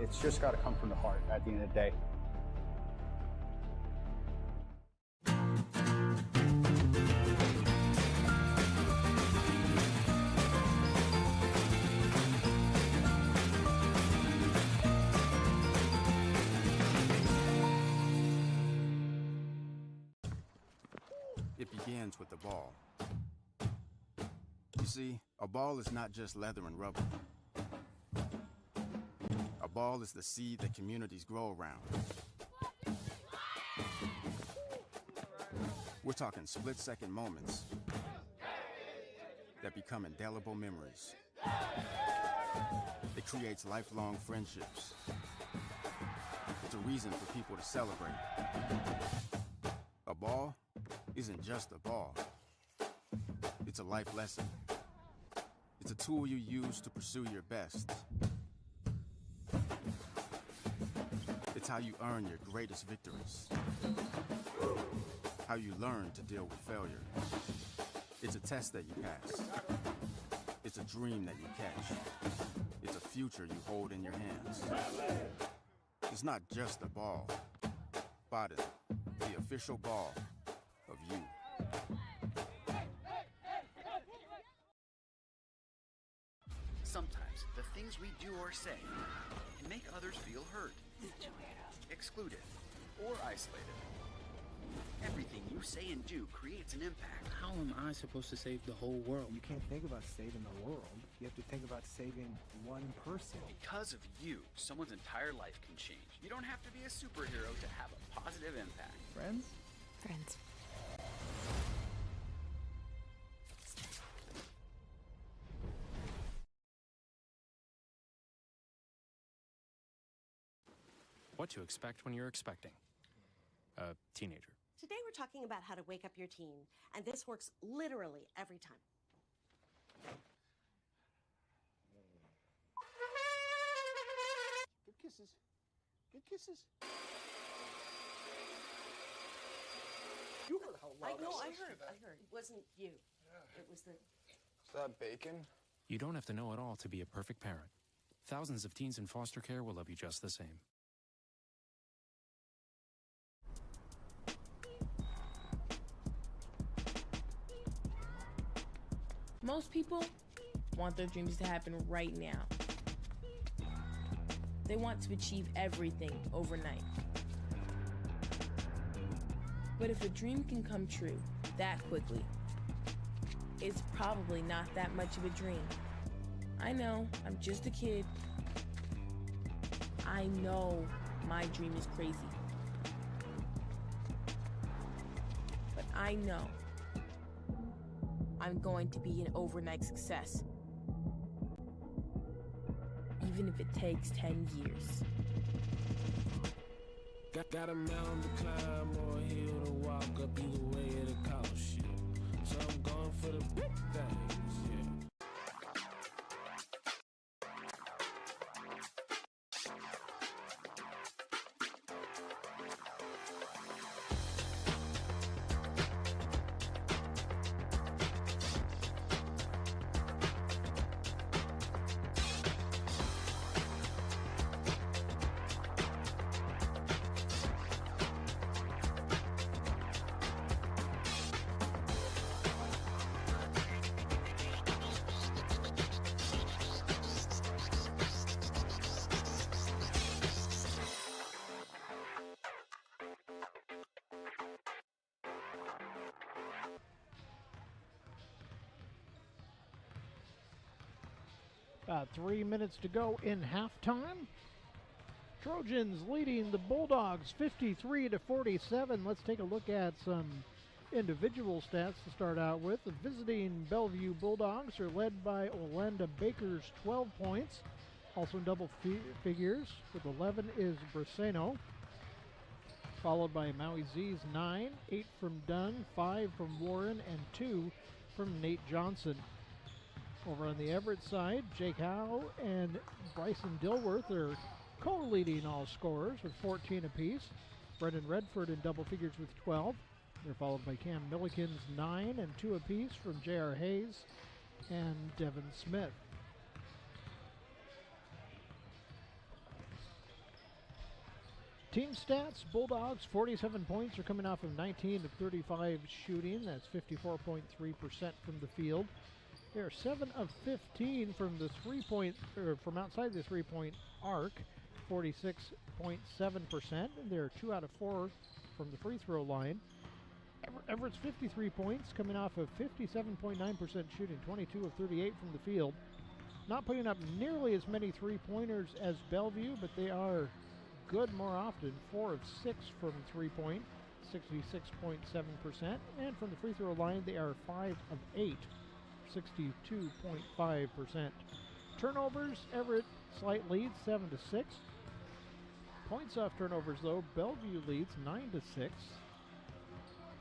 It's just got to come from the heart at the end of the day. It begins with the ball. You see, a ball is not just leather and rubber. A ball is the seed that communities grow around. We're talking split-second moments that become indelible memories. It creates lifelong friendships. It's a reason for people to celebrate. A ball isn't just a ball. It's a life lesson. It's a tool you use to pursue your best. It's how you earn your greatest victories. How you learn to deal with failure. It's a test that you pass. It's a dream that you catch. It's a future you hold in your hands. It's not just a ball, but the official ball of you. Sometimes the things we do or say can make others feel hurt, excluded, or isolated. Everything you say and do creates an impact. How am I supposed to save the whole world? You can't think about saving the world. You have to think about saving one person. Because of you, someone's entire life can change. You don't have to be a superhero to have a positive impact. Friends? difference. What to expect when you're expecting a teenager. Today we're talking about how to wake up your teen, and this works literally every time. Good kisses. Good kisses. You heard how loud No, that I was. heard. It wasn't you. It was the... Is that bacon? You don't have to know it all to be a perfect parent. Thousands of teens in foster care will love you just the same. Most people want their dreams to happen right now. They want to achieve everything overnight. But if a dream can come true that quickly, it's probably not that much of a dream. I know, I'm just a kid. I know my dream is crazy. But I know I'm going to be an overnight success. Even if it takes 10 years. Got a mountain to climb or a hill to walk up, either way it'll cost you. So I'm going for the big things, yeah. About 3 minutes to go in halftime. Trojans leading the Bulldogs 53-47. Let's take a look at some individual stats to start out with. The visiting Bellevue Bulldogs are led by Orlando Baker's 12 points. Also in double figures with 11 is Braceno. Followed by Maui Z's 9, 8 from Dunn, 5 from Warren, and 2 from Nate Johnson. Over on the Everett side, Jake Howe and Bryson Dilworth are co-leading all scorers with 14 apiece. Brendan Redford in double figures with 12. They're followed by Cam Milliken's 9 and 2 apiece from J.R. Hayes and Devin Smith. Team stats, Bulldogs 47 points are coming off of 19 of 35 shooting. That's 54.3% from the field. They're 7 of 15 from the from outside the three-point arc, 46.7%. And they're 2 out of 4 from the free throw line. Everett's 53 points coming off of 57.9% shooting, 22 of 38 from the field. Not putting up nearly as many three-pointers as Bellevue, but they are good more often. 4 of 6 from three-point, 66.7%. And from the free throw line, they are 5 of 8. 62.5%. Turnovers, Everett slight lead, 7-6. Points off turnovers, though, Bellevue leads 9-6.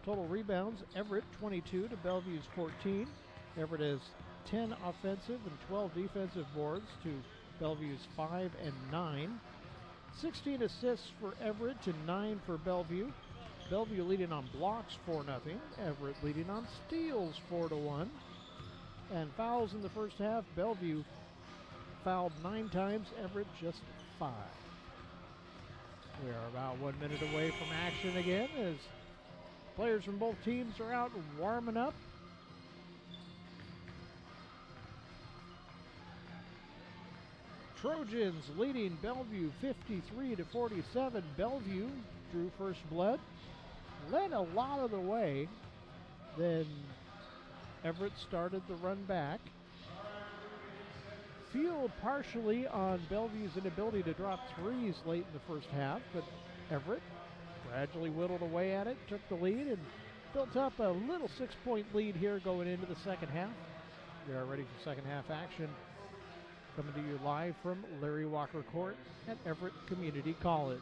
Total rebounds, Everett 22 to Bellevue's 14. Everett has 10 offensive and 12 defensive boards to Bellevue's 5 and 9. 16 assists for Everett to 9 for Bellevue. Bellevue leading on blocks 4-0. Everett leading on steals 4-1. And fouls in the first half, Bellevue fouled 9 times, Everett just 5. We are about 1 minute away from action again as players from both teams are out warming up. Trojans leading Bellevue 53-47. Bellevue drew first blood, led a lot of the way, then Everett started the run back. Fueled partially on Bellevue's inability to drop threes late in the first half, but Everett gradually whittled away at it, took the lead, and built up a little 6-point lead here going into the second half. We are ready for second half action. Coming to you live from Larry Walker Court at Everett Community College.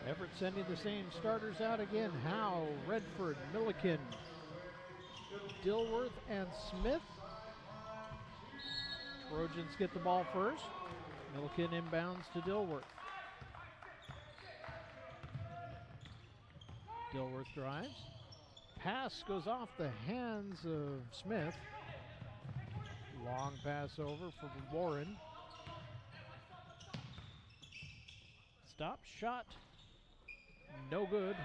Everett sending the same starters out again. Howe, Redford, Milliken, Dilworth, and Smith. Trojans get the ball first. Milliken inbounds to Dilworth. Dilworth drives. Pass goes off the hands of Smith. Long pass over for Warren. Stop shot. No good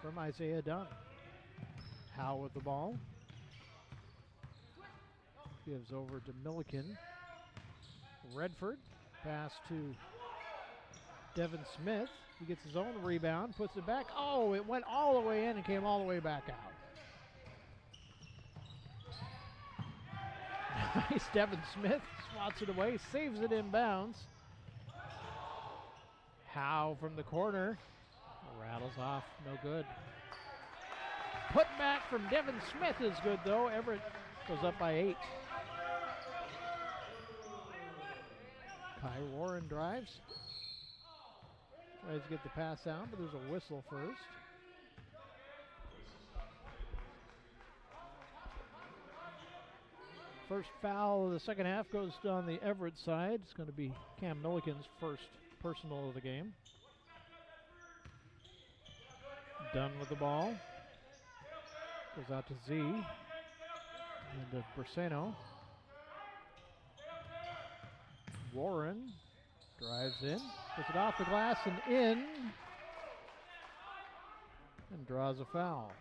from Isaiah Dunn. Howe with the ball. Gives over to Milliken. Redford. Pass to Devin Smith. He gets his own rebound, puts it back. Oh, it went all the way in and came all the way back out. Nice. Devin Smith swats it away, saves it inbounds. Howe from the corner. Rattles off, no good. Put back from Devin Smith is good though. Everett goes up by 8. Kai Warren drives. Tries to get the pass out, but there's a whistle first. First foul of the second half goes on the Everett side. It's going to be Cam Milliken's first personal of the game. Dunn with the ball. Goes out to Z. And to Braceno. Warren drives in. Puts it off the glass and in. And draws a foul.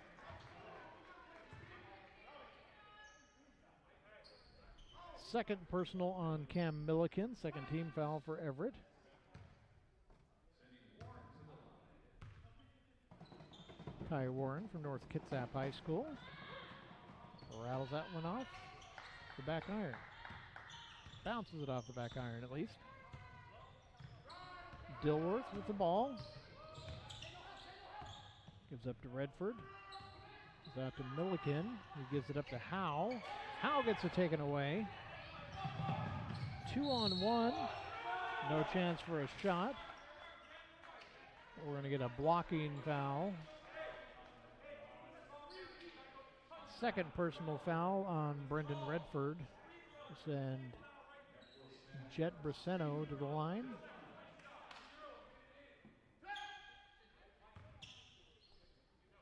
Second personal on Cam Milliken. Second team foul for Everett. Kai Warren from North Kitsap High School. Rattles that one off the back iron. Bounces it off the back iron at least. Dilworth with the ball. Gives up to Redford. Gives out to Milliken. He gives it up to Howe. Howe gets it taken away. 2-on-1. No chance for a shot. We're going to get a blocking foul. Second personal foul on Brendan Redford. Send Jet Braceno to the line.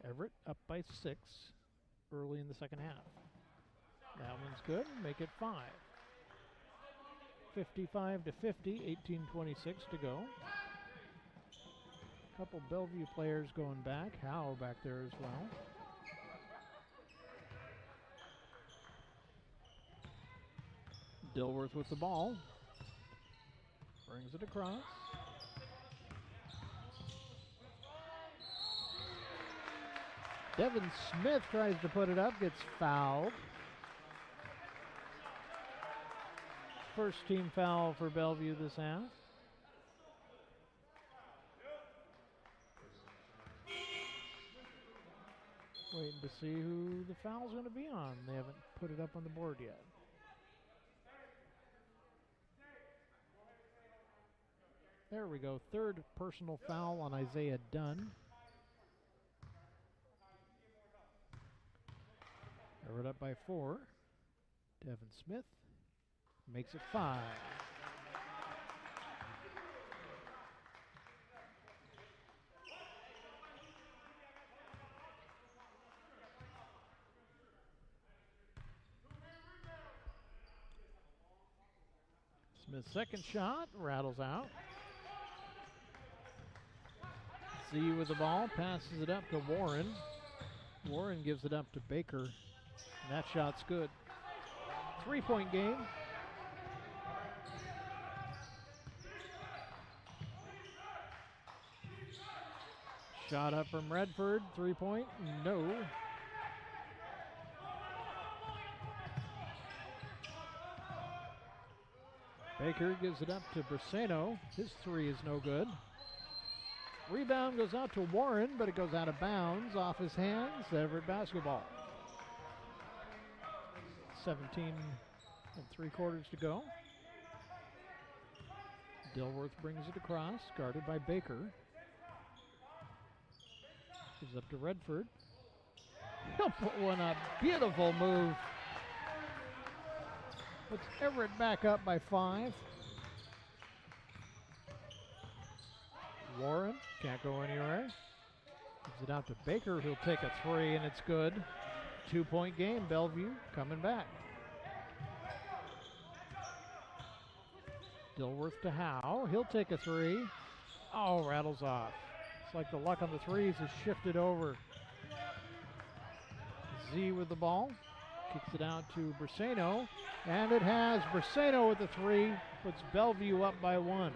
Everett up by 6 early in the second half. That one's good. Make it 5. 55 to 50, 18:26 to go. Couple Bellevue players going back. Howe back there as well. Dilworth with the ball. Brings it across. Devin Smith tries to put it up, gets fouled. First team foul for Bellevue this half. Waiting to see who the foul's going to be on. They haven't put it up on the board yet. There we go. Third personal foul on Isaiah Dunn. Everett up by 4. Devin Smith makes it 5. Smith's second shot rattles out. Z with the ball, passes it up to Warren. Warren gives it up to Baker. And that shot's good. 3-point game. Shot up from Redford, 3-point, no. Baker gives it up to Briseno. His three is no good. Rebound goes out to Warren, but it goes out of bounds off his hands. Everett basketball. 17 3/4 to go. Dilworth brings it across, guarded by Baker. Gives up to Redford. He'll put one up. Beautiful move. Puts Everett back up by 5. Warren can't go anywhere. Gives it out to Baker, who'll take a 3, and it's good. 2-point game, Bellevue coming back. Dilworth to Howe. He'll take a 3. Oh, rattles off. It's like the luck on the threes has shifted over. Z with the ball. Kicks it out to Briseno. And it has. Briseno with the 3. Puts Bellevue up by 1.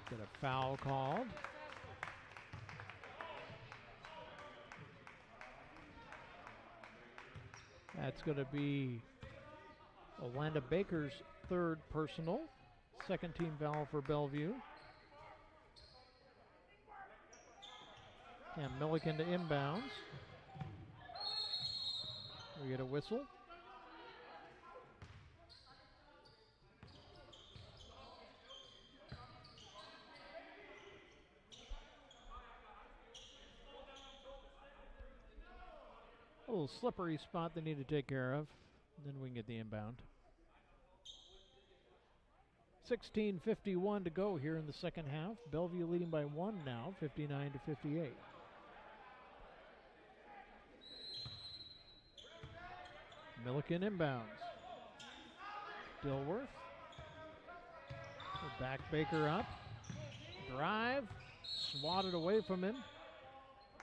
Get a foul called. That's going to be Olanda Baker's 3rd personal. 2nd team foul for Bellevue. And Milliken to inbounds. We get a whistle. A little slippery spot they need to take care of. Then we can get the inbound. 16:51 to go here in the second half. Bellevue leading by 1 now, 59-58. Milliken inbounds. Dilworth. Back Baker up. Drive. Swatted away from him.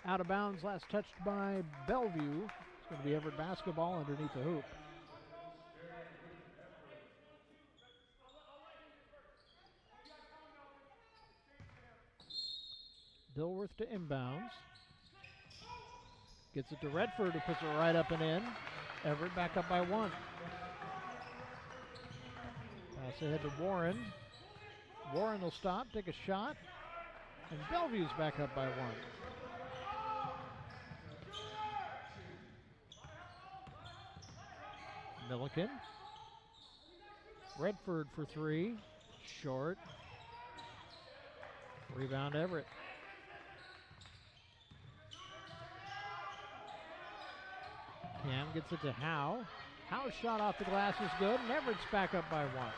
Out of bounds, last touched by Bellevue. It's going to be Everett basketball underneath the hoop. Dilworth to inbounds. Gets it to Redford, who puts it right up and in. Everett back up by 1. Pass ahead to Warren. Warren will stop, take a shot, and Bellevue's back up by 1. Milliken. Redford for 3. Short. Rebound Everett. Cam gets it to Howe. Howe's shot off the glass is good, and Everett's back up by 1.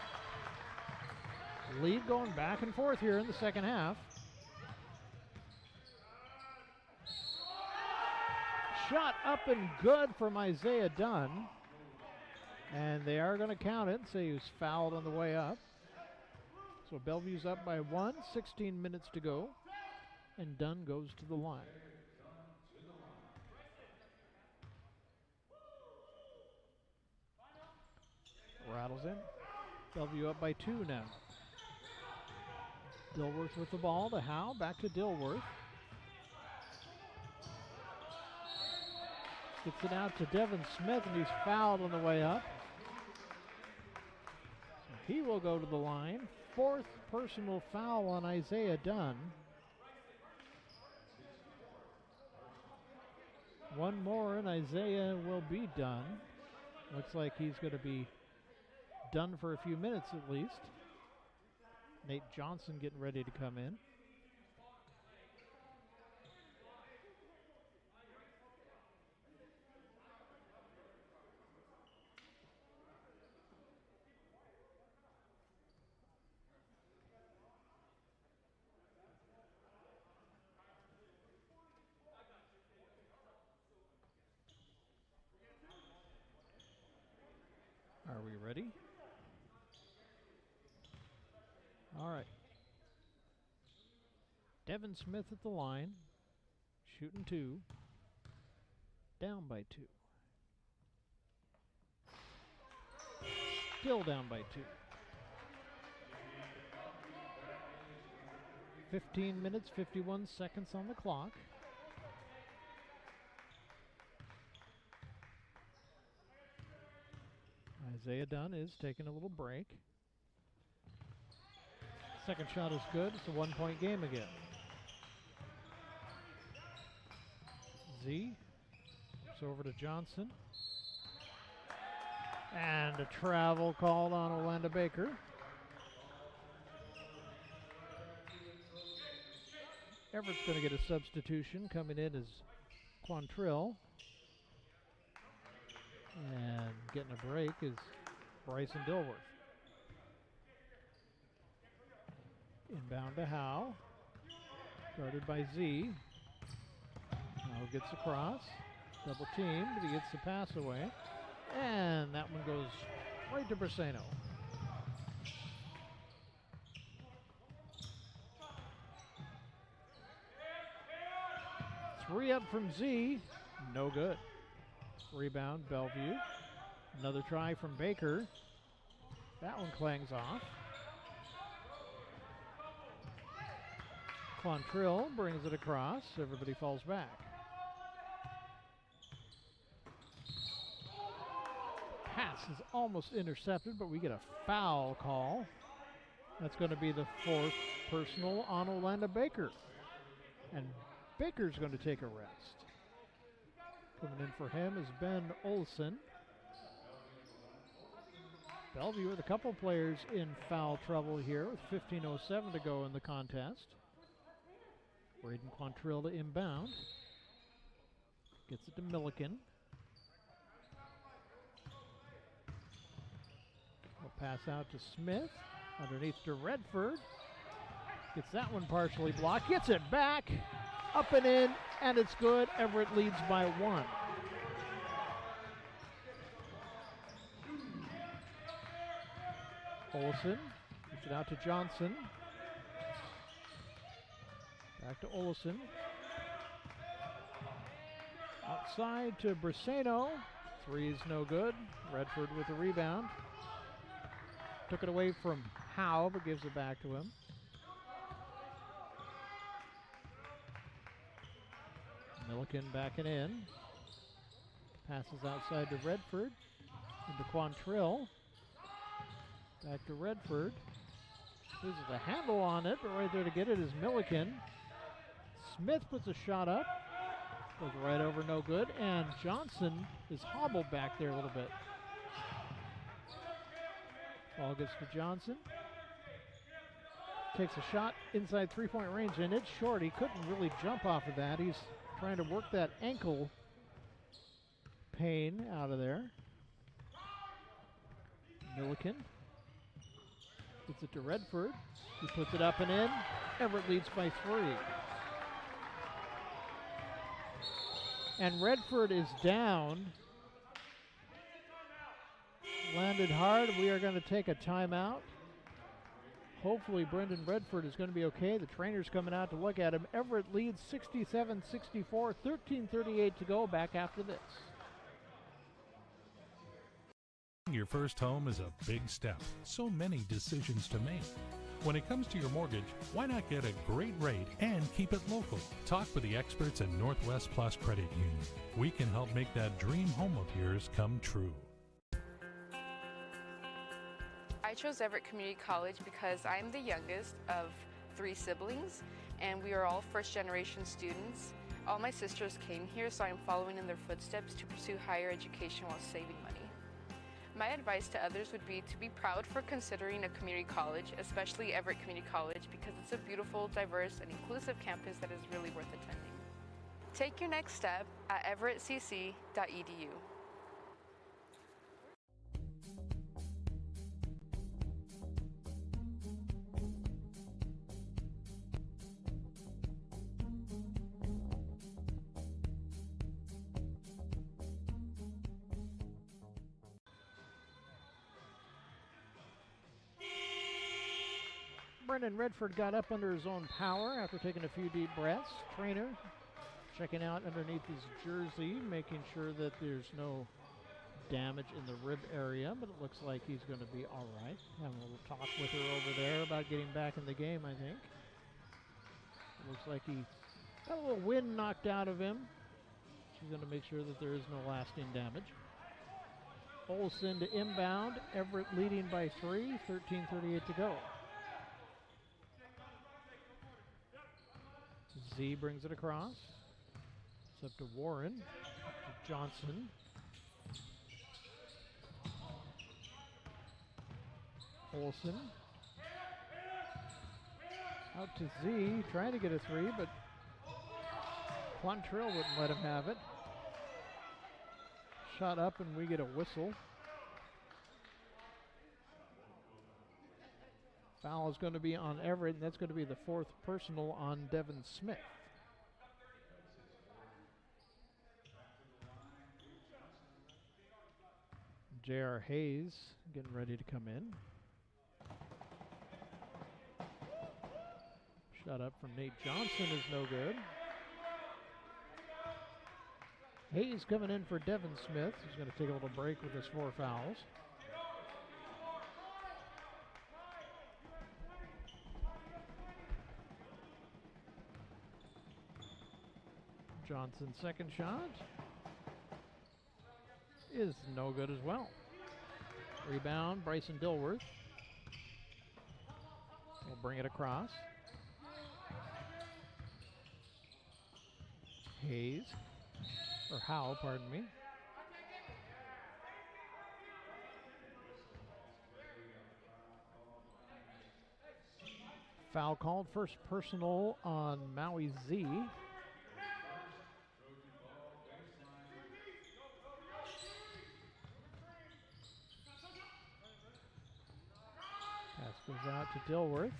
Lead going back and forth here in the second half. Shot up and good from Isaiah Dunn. And they are going to count it, say he was fouled on the way up. So Bellevue's up by 1, 16 minutes to go. And Dunn goes to the line. Rattles in. Bellevue up by 2 now. Dilworth with the ball to Howe. Back to Dilworth. Gets it out to Devin Smith, and he's fouled on the way up. So he will go to the line. 4th personal foul on Isaiah Dunn. One more, and Isaiah will be done. Looks like he's going to be done for a few minutes at least. Nate Johnson getting ready to come in. Are we ready? All right. Devin Smith at the line, shooting 2, down by 2. Still down by 2. 15 minutes, 51 seconds on the clock. Isaiah Dunn is taking a little break. Second shot is good. It's a 1-point game again. Z looks over to Johnson. And a travel called on Orlando Baker. Everett's going to get a substitution. Coming in is Quantrill. And getting a break is Bryson Dilworth. Inbound to Howe. Guarded by Z. Howe gets across. Double team, but he gets the pass away. And that one goes right to Briseno. Three up from Z. No good. Rebound, Bellevue. Another try from Baker. That one clangs off. Quantrill brings it across. Everybody falls back. Pass is almost intercepted, but we get a foul call. That's going to be the fourth personal on Orlando Baker. And Baker's going to take a rest. Coming in for him is Ben Olson. Bellevue with a couple players in foul trouble here with 15:07 to go in the contest. Braden Quantrill to inbound. Gets it to Milliken. We'll pass out to Smith. Underneath to Redford. Gets that one partially blocked. Gets it back. Up and in, and it's good. Everett leads by 1. Olson gets it out to Johnson. Back to Olson. Outside to Briseno. Three is no good. Redford with the rebound. Took it away from Howe, but gives it back to him. Milliken backing in. Passes outside to Redford. Into Quantrill. Back to Redford. Loses a handle on it, but right there to get it is Milliken. Smith puts a shot up. Goes right over, no good. And Johnson is hobbled back there a little bit. Ball gets to Johnson. Takes a shot inside three-point range, and it's short. He couldn't really jump off of that. He's trying to work that ankle pain out of there. Milliken gets it to Redford. He puts it up and in. Everett leads by 3. And Redford is down. Landed hard. We are going to take a timeout. Hopefully Brendan Redford is going to be okay. The trainer's coming out to look at him. Everett leads 67-64, 13:38 to go. Back after this. Your first home is a big step. So many decisions to make. When it comes to your mortgage, why not get a great rate and keep it local? Talk with the experts at Northwest Plus Credit Union. We can help make that dream home of yours come true. I chose Everett Community College because I'm the youngest of 3 siblings, and we are all first-generation students. All my sisters came here, so I'm following in their footsteps to pursue higher education while saving money. My advice to others would be to be proud for considering a community college, especially Everett Community College, because it's a beautiful, diverse, and inclusive campus that is really worth attending. Take your next step at everettcc.edu. Brendan Redford got up under his own power after taking a few deep breaths. Trainer checking out underneath his jersey, making sure that there's no damage in the rib area, but it looks like he's going to be all right. Having a little talk with her over there about getting back in the game, I think. Looks like he got a little wind knocked out of him. She's going to make sure that there is no lasting damage. Olsen to inbound. Everett leading by 3. 13:38 to go. Z brings it across. It's up to Warren. To Johnson. Olsen. Out to Z. Trying to get a 3, but Quantrill wouldn't let him have it. Shot up and we get a whistle. Foul is going to be on Everett, and that's going to be the 4th personal on Devin Smith. J.R. Hayes getting ready to come in. Shot up from Nate Johnson is no good. Hayes coming in for Devin Smith. He's going to take a little break with his 4 fouls. Johnson's second shot is no good as well. Rebound, Bryson Dilworth. Will bring it across. Hayes, or Howe, pardon me. Foul called, first personal on Maui Z. Pass goes out to Dilworth.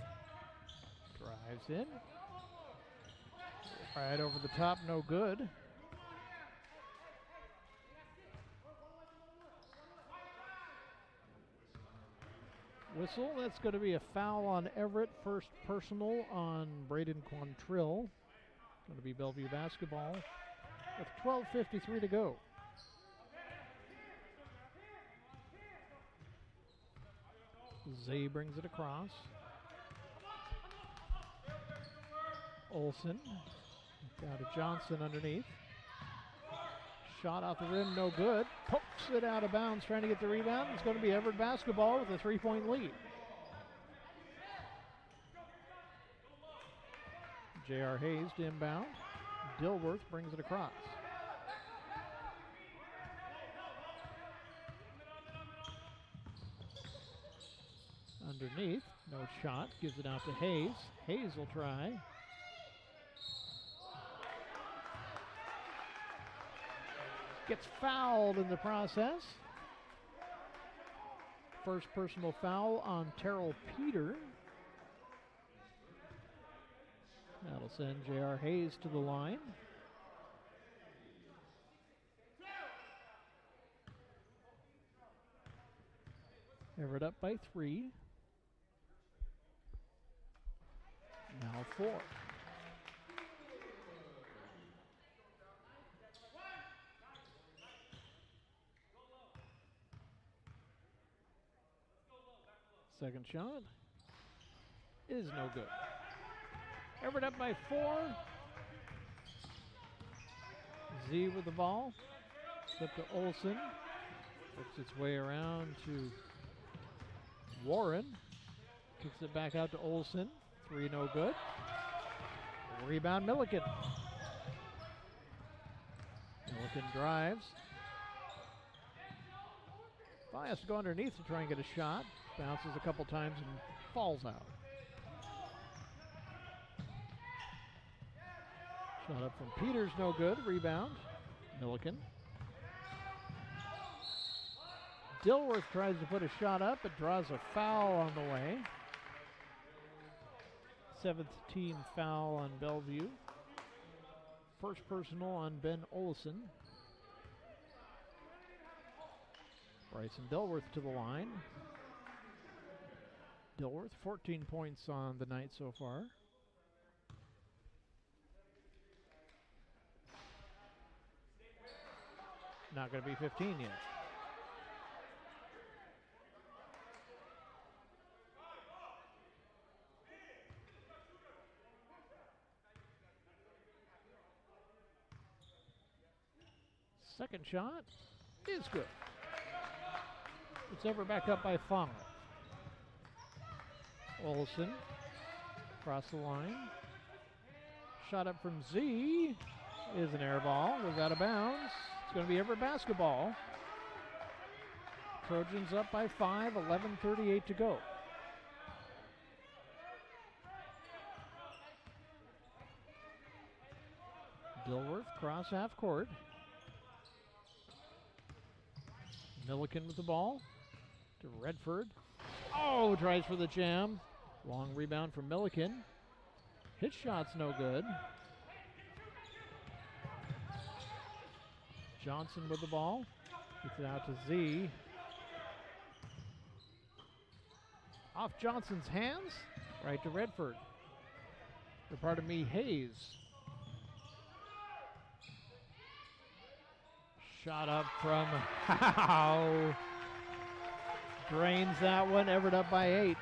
Drives in. Right over the top, no good. Whistle, that's going to be a foul on Everett. First personal on Braden Quantrill. Going to be Bellevue basketball with 12:53 to go. Zay brings it across. Olsen. Down to Johnson underneath. Shot off the rim, no good. Pokes it out of bounds, trying to get the rebound. It's going to be Everett basketball with a 3-point lead. J.R. Hayes to inbound. Dilworth brings it across. Underneath, no shot. Gives it out to Hayes. Hayes will try. Gets fouled in the process. First personal foul on Terrell Peter. That'll send J.R. Hayes to the line. Everett up by 3. Now 4. Second shot is no good. Everett up by 4. Z with the ball. Slip to Olsen. Works its way around to Warren. Kicks it back out to Olsen. 3 no good. Rebound Milliken. Milliken drives. Probably has to go underneath to try and get a shot. Bounces a couple times and falls out. Shot up from Peters, no good. Rebound, Milliken. Dilworth tries to put a shot up, but draws a foul on the way. 7th team foul on Bellevue. First personal on Ben Olsen. Bryson Dilworth to the line. Dilworth, 14 points on the night so far. Not going to be 15 yet. Second shot is good. It's Everett back up by 5. Olsen across the line. Shot up from Z is an air ball. Goes out of bounds. It's going to be Everett basketball. Trojans up by 5, 11:38 to go. Dilworth cross half court. Milliken with the ball to Redford. Oh, tries for the jam. Long rebound from Milliken. His shot's no good. Johnson with the ball. Gets it out to Z. Off Johnson's hands. Right to Redford. Or pardon me, Hayes. Shot up from Howe. Drains that one. Everett up by 8.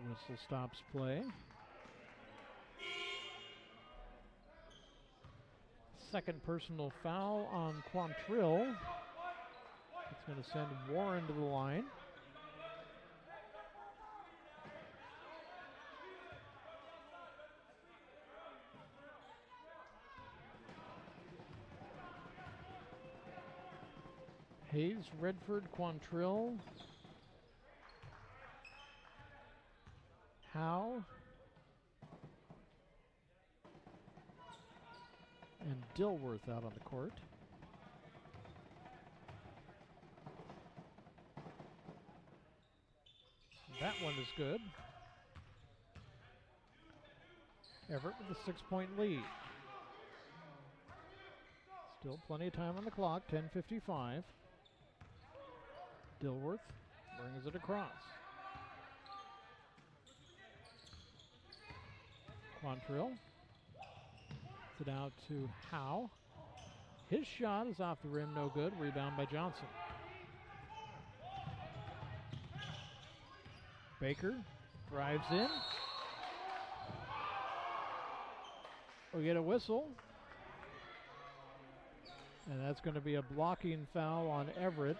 Whistle stops play. Second personal foul on Quantrill. It's going to send Warren to the line. Hayes, Redford, Quantrill, Howe, and Dilworth out on the court. That one is good. Everett with a 6-point lead. Still plenty of time on the clock, 10:55. Dilworth brings it across. Quantrill. Gets it out to Howe. His shot is off the rim, no good. Rebound by Johnson. Baker drives in. We get a whistle. And that's going to be a blocking foul on Everett.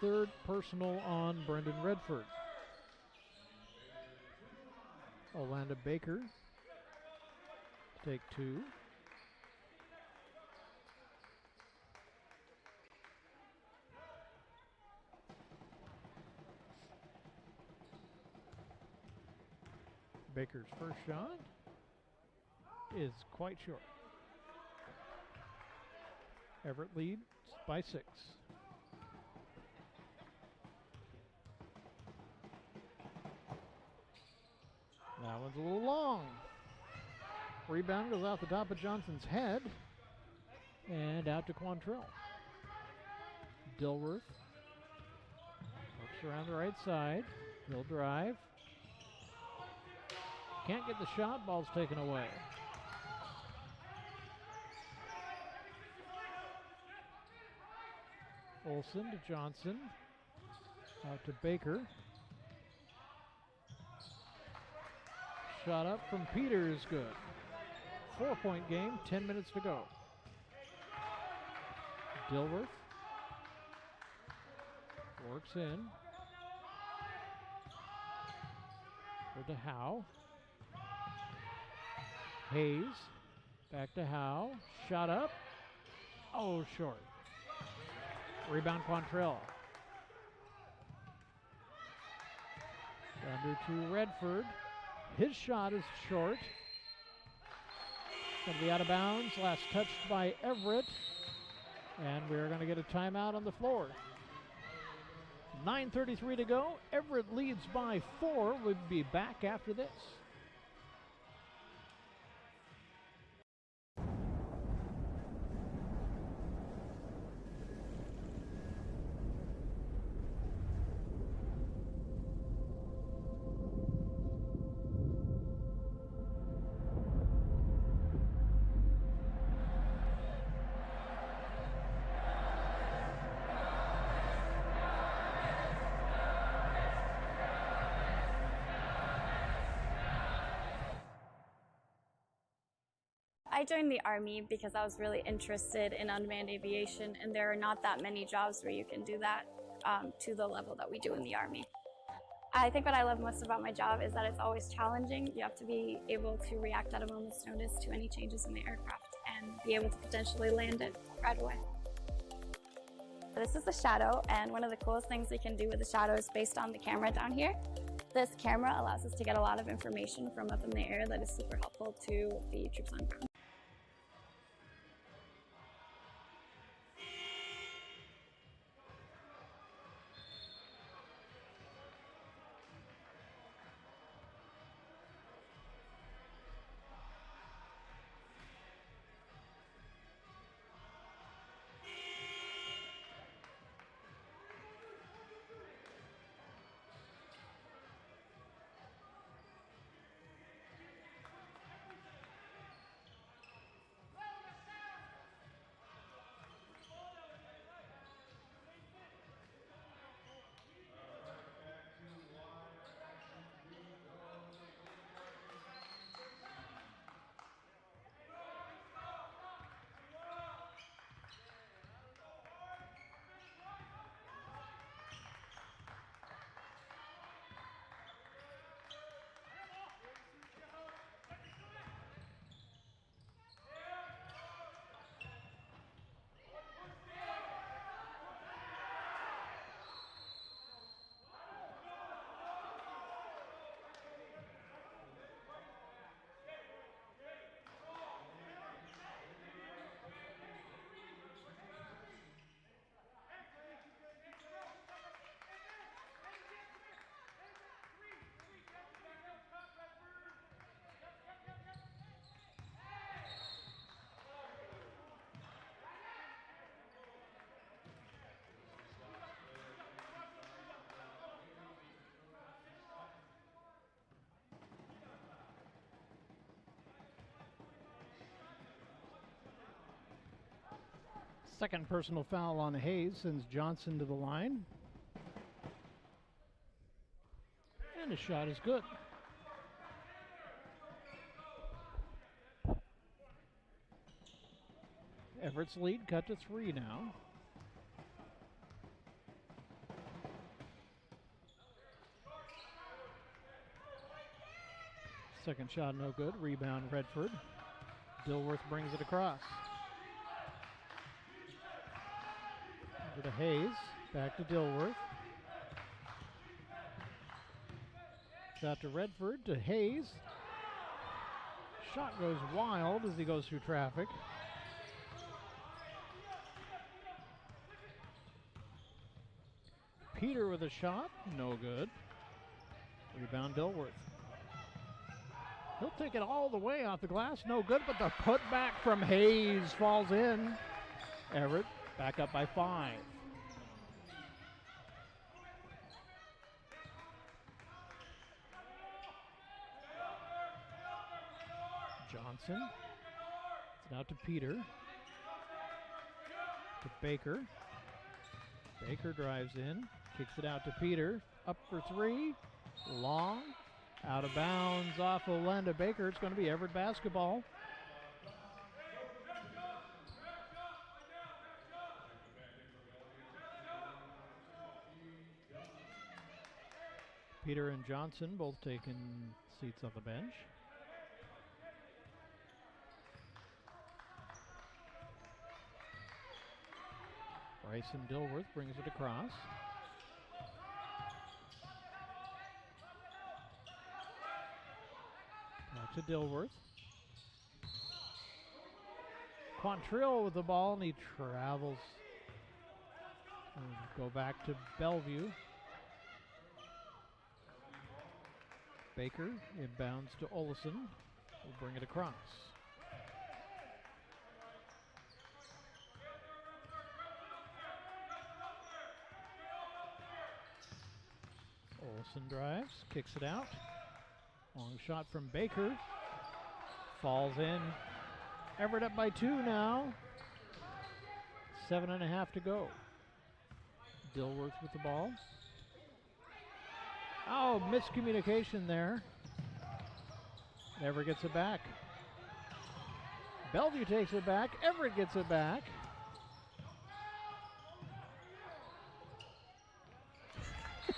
Third personal on Brendan Redford. Orlando Baker to take 2. Baker's first shot is quite short. Everett leads by 6. That one's a little long. Rebound goes off the top of Johnson's head and out to Quantrill. Dilworth works around the right side. He'll drive. Can't get the shot. Ball's taken away. Olsen to Johnson. Out to Baker. Shot up from Peter is good. 4-point game, 10 minutes to go. Dilworth works in. Over to Howe. Hayes back to Howe. Shot up. Oh, short. Rebound Quantrill. Under to Redford. His shot is short. Going to be out of bounds. Last touched by Everett. And we're going to get a timeout on the floor. 9:33 to go. Everett leads by 4. We'll be back after this. I joined the Army because I was really interested in unmanned aviation, and there are not that many jobs where you can do that to the level that we do in the Army. I think what I love most about my job is that it's always challenging. You have to be able to react at a moment's notice to any changes in the aircraft and be able to potentially land it right away. This is the Shadow, and one of the coolest things we can do with the Shadow is based on the camera down here. This camera allows us to get a lot of information from up in the air that is super helpful to the troops on ground. Second personal foul on Hayes sends Johnson to the line. And his shot is good. Everett's lead cut to 3 now. Second shot no good. Rebound Redford. Dilworth brings it across. Over to Hayes. Back to Dilworth. Shot to Redford to Hayes. Shot goes wild as he goes through traffic. Peter with a shot. No good. Rebound Dilworth. He'll take it all the way off the glass. No good, but the putback from Hayes falls in. Everett back up by 5. Johnson. It's out to Peter. To Baker. Baker drives in. Kicks it out to Peter. Up for 3. Long. Out of bounds off Olenda Baker. It's going to be Everett basketball. Peter and Johnson both taking seats on the bench. Bryson Dilworth brings it across. Back to Dilworth. Quantrill with the ball, and he travels. And go back to Bellevue. Baker inbounds to Olison. Will bring it across. Olison drives, kicks it out. Long shot from Baker. Falls in. Everett up by 2 now. 7.5 to go. Dilworth with the ball. Oh, miscommunication there. Never gets it back. Bellevue takes it back. Everett gets it back. It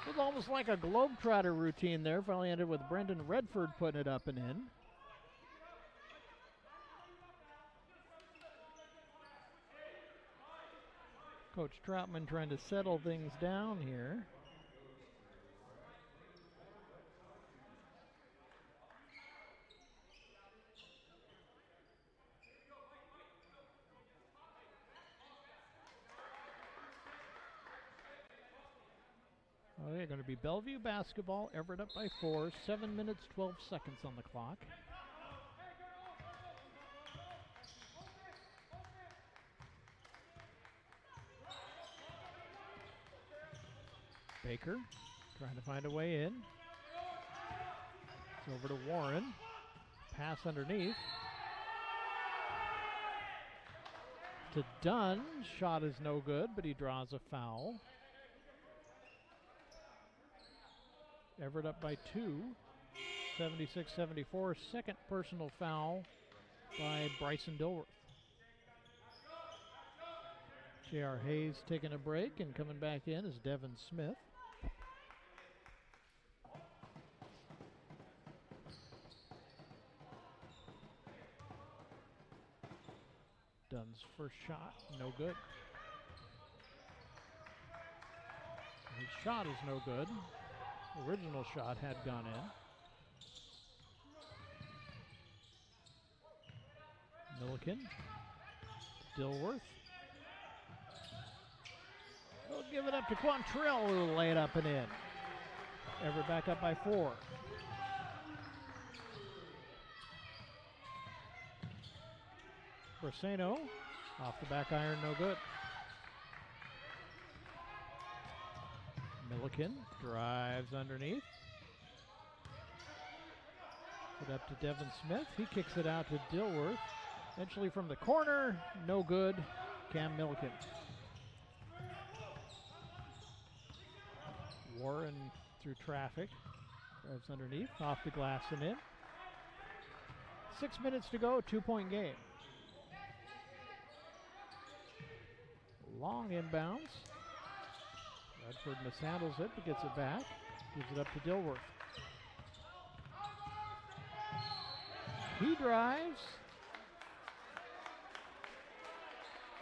was almost like a Globetrotter routine there. Finally ended with Brendan Redford putting it up and in. Coach Troutman trying to settle things down here. Oh, they're going to be Bellevue basketball. Everett up by 4. 7 minutes, 12 seconds on the clock. Baker trying to find a way in. It's over to Warren. Pass underneath. To Dunn. Shot is no good, but he draws a foul. Everett up by 2. 76-74. Second personal foul by Bryson Dilworth. J.R. Hayes taking a break, and coming back in is Devin Smith. Dunn's first shot, no good. His shot is no good. Original shot had gone in. Milliken. Dilworth. They'll give it up to Quantrill, who will lay it up and in. Everett back up by 4. Braseno off the back iron, no good. Milliken drives underneath. Put up to Devin Smith. He kicks it out to Dilworth. Eventually from the corner, no good. Cam Milliken. Warren through traffic. Drives underneath, off the glass and in. 6 minutes to go, 2-point game. Long inbounds. Redford mishandles it, but gets it back. Gives it up to Dilworth. He drives.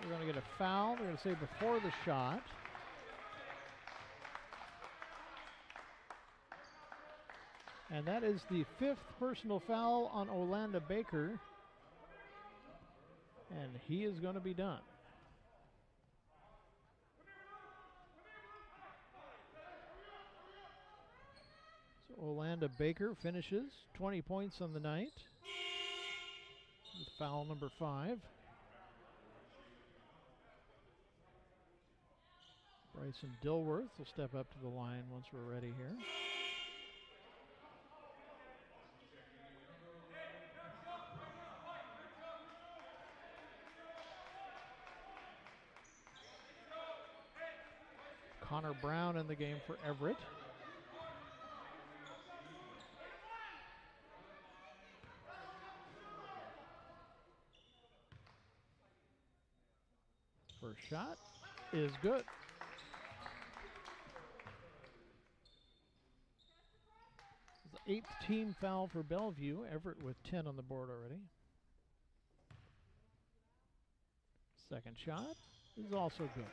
We're going to get a foul. They're going to say before the shot. And that is the 5th personal foul on Orlando Baker. And he is going to be done. So Orlando Baker finishes 20 points on the night with foul number 5. Bryson Dilworth will step up to the line once we're ready here. Connor Brown in the game for Everett. First shot is good. It's the 8th team foul for Bellevue. Everett with 10 on the board already. Second shot is also good.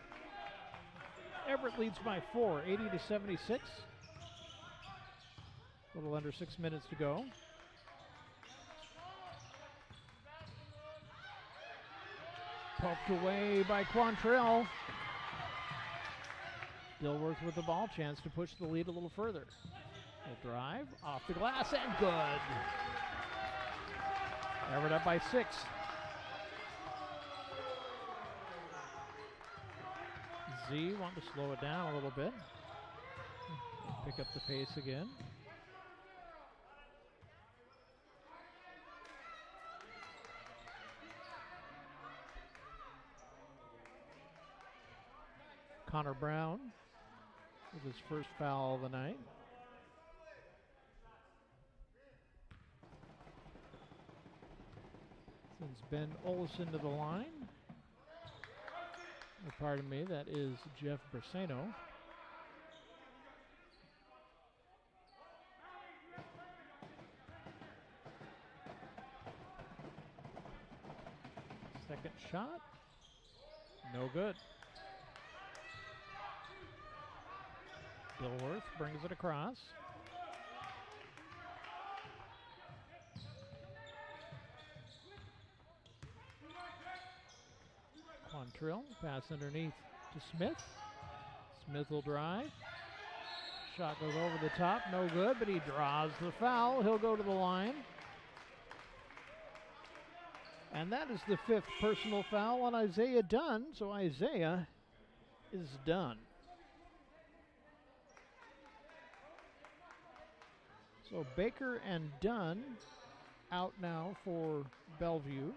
Everett leads by 4, 80-76. A little under 6 minutes to go. Poked away by Quantrill. Dilworth with the ball, chance to push the lead a little further. He'll drive, off the glass, and good. Everett up by 6. Z want to slow it down a little bit. Pick up the pace again. Connor Brown with his first foul of the night. Sends Ben Olson to the line. Pardon me, that is Jeff Bersano. Second shot. No good. Dilworth brings it across. Quantrill, pass underneath to Smith. Smith will drive. Shot goes over the top, no good, but he draws the foul. He'll go to the line. And that is the 5th personal foul on Isaiah Dunn, so Isaiah is done. So Baker and Dunn out now for Bellevue.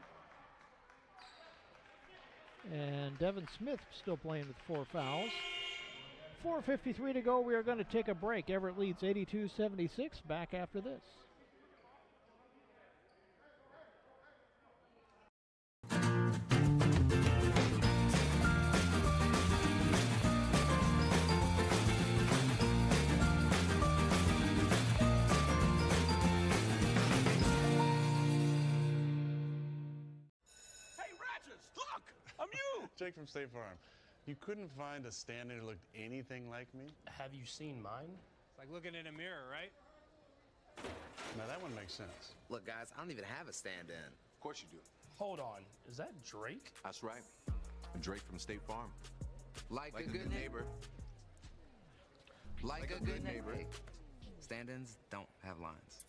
And Devin Smith still playing with 4 fouls. 4:53 to go. We are going to take a break. Everett leads 82-76. Back after this. Jake from State Farm. You couldn't find a stand-in who looked anything like me? Have you seen mine? It's like looking in a mirror, right? Now that one makes sense. Look, guys, I don't even have a stand-in. Of course you do. Hold on. Is that Drake? That's right. Drake from State Farm. Like a good neighbor. Like a good neighbor. Stand-ins don't have lines.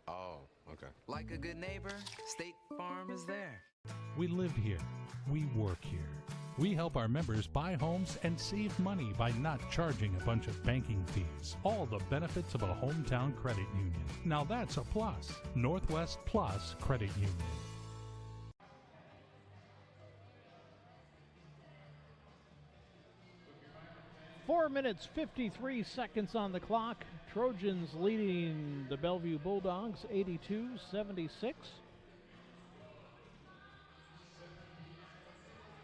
Oh, okay. Like a good neighbor, State Farm is there. We live here. We work here. We help our members buy homes and save money by not charging a bunch of banking fees. All the benefits of a hometown credit union. Now that's a plus. Northwest Plus Credit Union. Four minutes, 53 seconds on the clock. Trojans leading the Bellevue Bulldogs 82-76.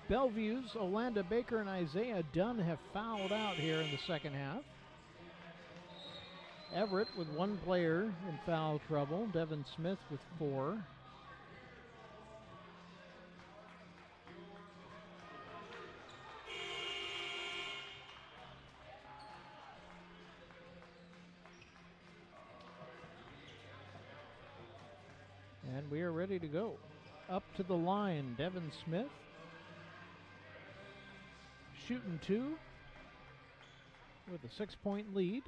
Bellevue's Olanda Baker and Isaiah Dunn have fouled out here in the second half. Everett with 1 player in foul trouble. Devin Smith with 4. And we are ready to go. Up to the line, Devin Smith. Shooting 2 with a 6-point lead.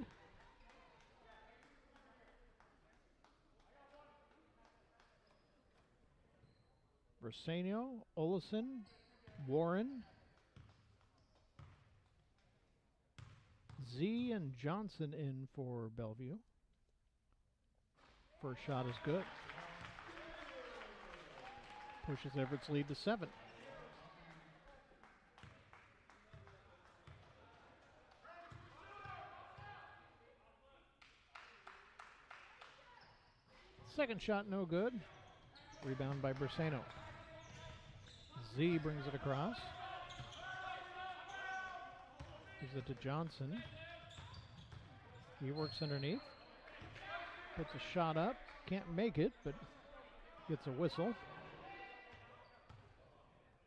Bersano, Olison, Warren, Z and Johnson in for Bellevue. First shot is good. Pushes Everett's lead to 7. Second shot, no good. Rebound by Bersano. Z brings it across. Gives it to Johnson. He works underneath. Puts a shot up. Can't make it, but gets a whistle.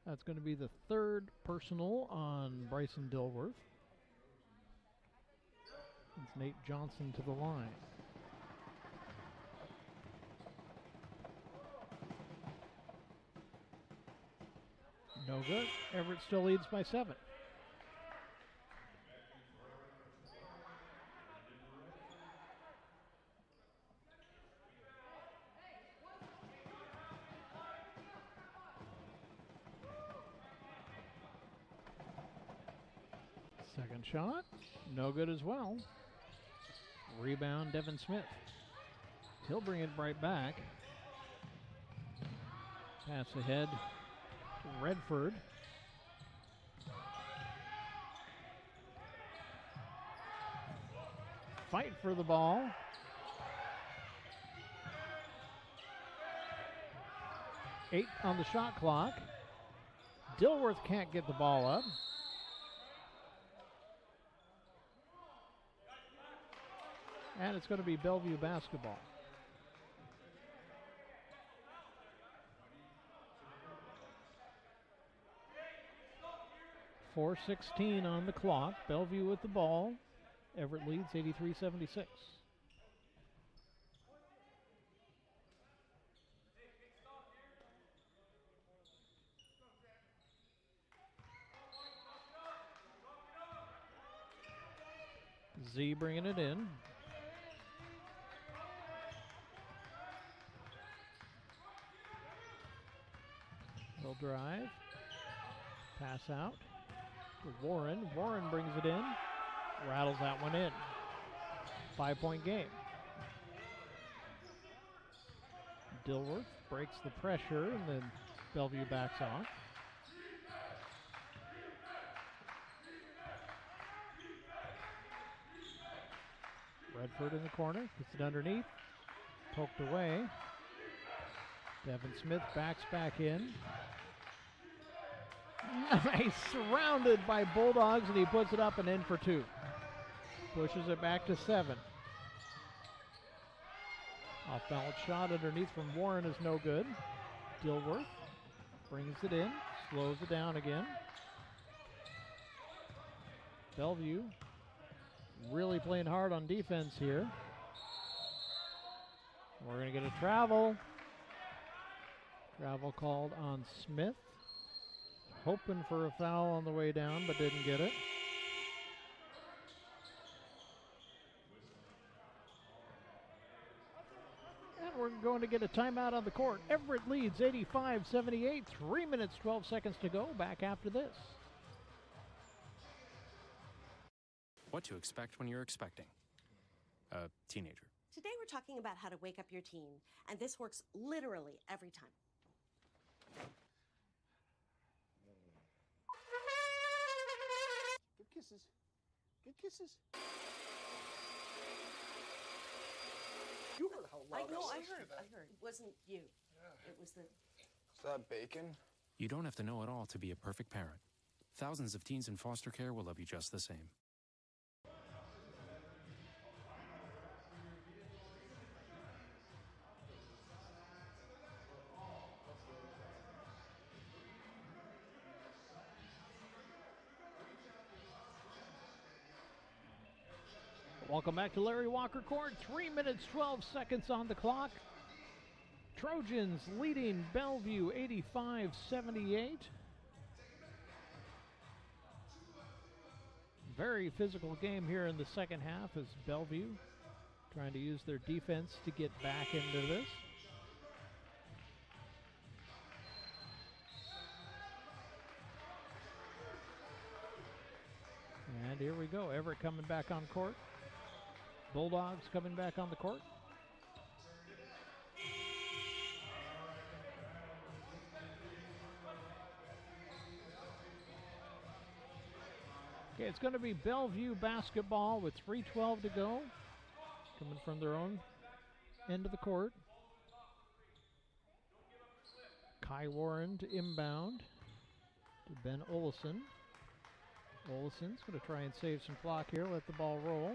That's going to be the 3rd personal on Bryson Dilworth. It's Nate Johnson to the line. No good. Everett still leads by 7. Second shot, no good as well. Rebound, Devin Smith. He'll bring it right back. Pass ahead to Redford. Fight for the ball. 8 on the shot clock. Dilworth can't get the ball up. And it's going to be Bellevue basketball. .4:16 on the clock. Bellevue with the ball. Everett leads 83-76. Z bringing it in. He'll drive. Pass out to Warren. Warren brings it in. Rattles that one in. 5-point game. Dilworth breaks the pressure, and then Bellevue backs off. Redford in the corner, gets it underneath, poked away. Devin Smith backs back in. Nice, surrounded by Bulldogs, and he puts it up and in for 2. Pushes it back to 7. Off-balance shot underneath from Warren is no good. Dilworth brings it in, slows it down again. Bellevue really playing hard on defense here. We're going to get a travel. Travel called on Smith. Hoping for a foul on the way down, but didn't get it. And we're going to get a timeout on the court. Everett leads 85-78. 3 minutes, 12 seconds to go. Back after this. What to expect when you're expecting a teenager. Today we're talking about how to wake up your teen, and this works literally every time. Good kisses. Good kisses. You heard how loud I know, I I was. heard. It wasn't you. It was the... Is that bacon? You don't have to know it all to be a perfect parent. Thousands of teens in foster care will love you just the same. Welcome back to Larry Walker Court. 3 minutes, 12 seconds on the clock. Trojans leading Bellevue 85-78. Very physical game here in the second half as Bellevue trying to use their defense to get back into this. And here we go. Everett coming back on court. Bulldogs coming back on the court. Okay, it's going to be Bellevue basketball with 3:12 to go. Coming from their own end of the court. Kai Warren to inbound to Ben Olson. Olson's going to try and save some clock here, let the ball roll.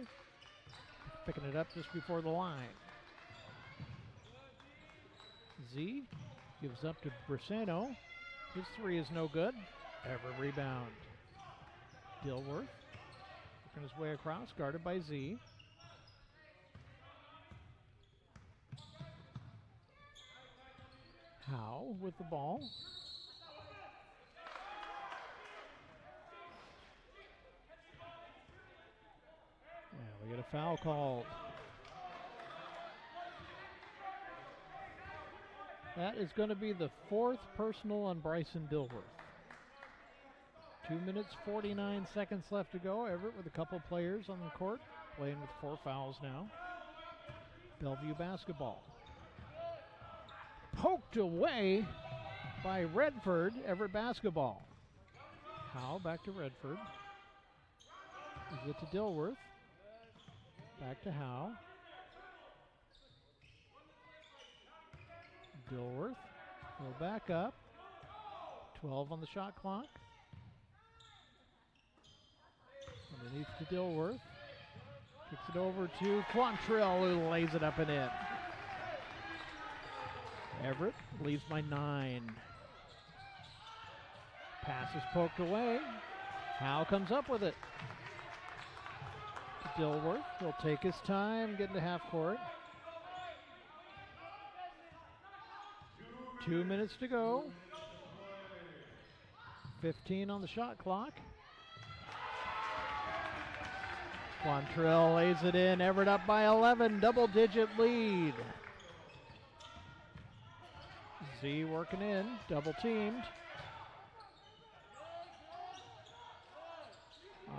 Picking it up just before the line. Z gives up to Briseno. His 3 is no good. Everett rebound. Dilworth working his way across, guarded by Z. Howe with the ball. And we get a foul called. That is going to be the 4th personal on Bryson Dilworth. 2 minutes, 49 seconds left to go. Everett with a couple players on the court, playing with 4 fouls now. Bellevue basketball. Poked away by Redford. Everett basketball. Howe back to Redford. Gives it to Dilworth. Back to Howe. Dilworth Go back up. 12 on the shot clock. Underneath to Dilworth. Kicks it over to Quantrill, who lays it up and in. Everett leads by 9. Pass is poked away. Howe comes up with it. Dilworth, he'll take his time, get into half court. 2 minutes to go. 15 on the shot clock. Quantrill lays it in. Everett up by 11. Double-digit lead. Z working in. Double-teamed.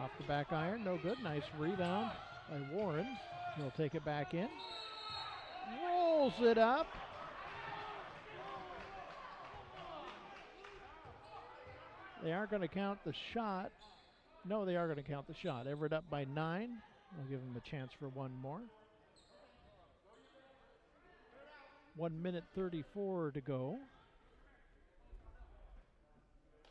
Off the back iron. No good. Nice rebound by Warren. He'll take it back in. Rolls it up. They aren't going to count the shot. No, they are going to count the shot. Everett up by 9. We'll give them a chance for one more. 1 minute 34 to go.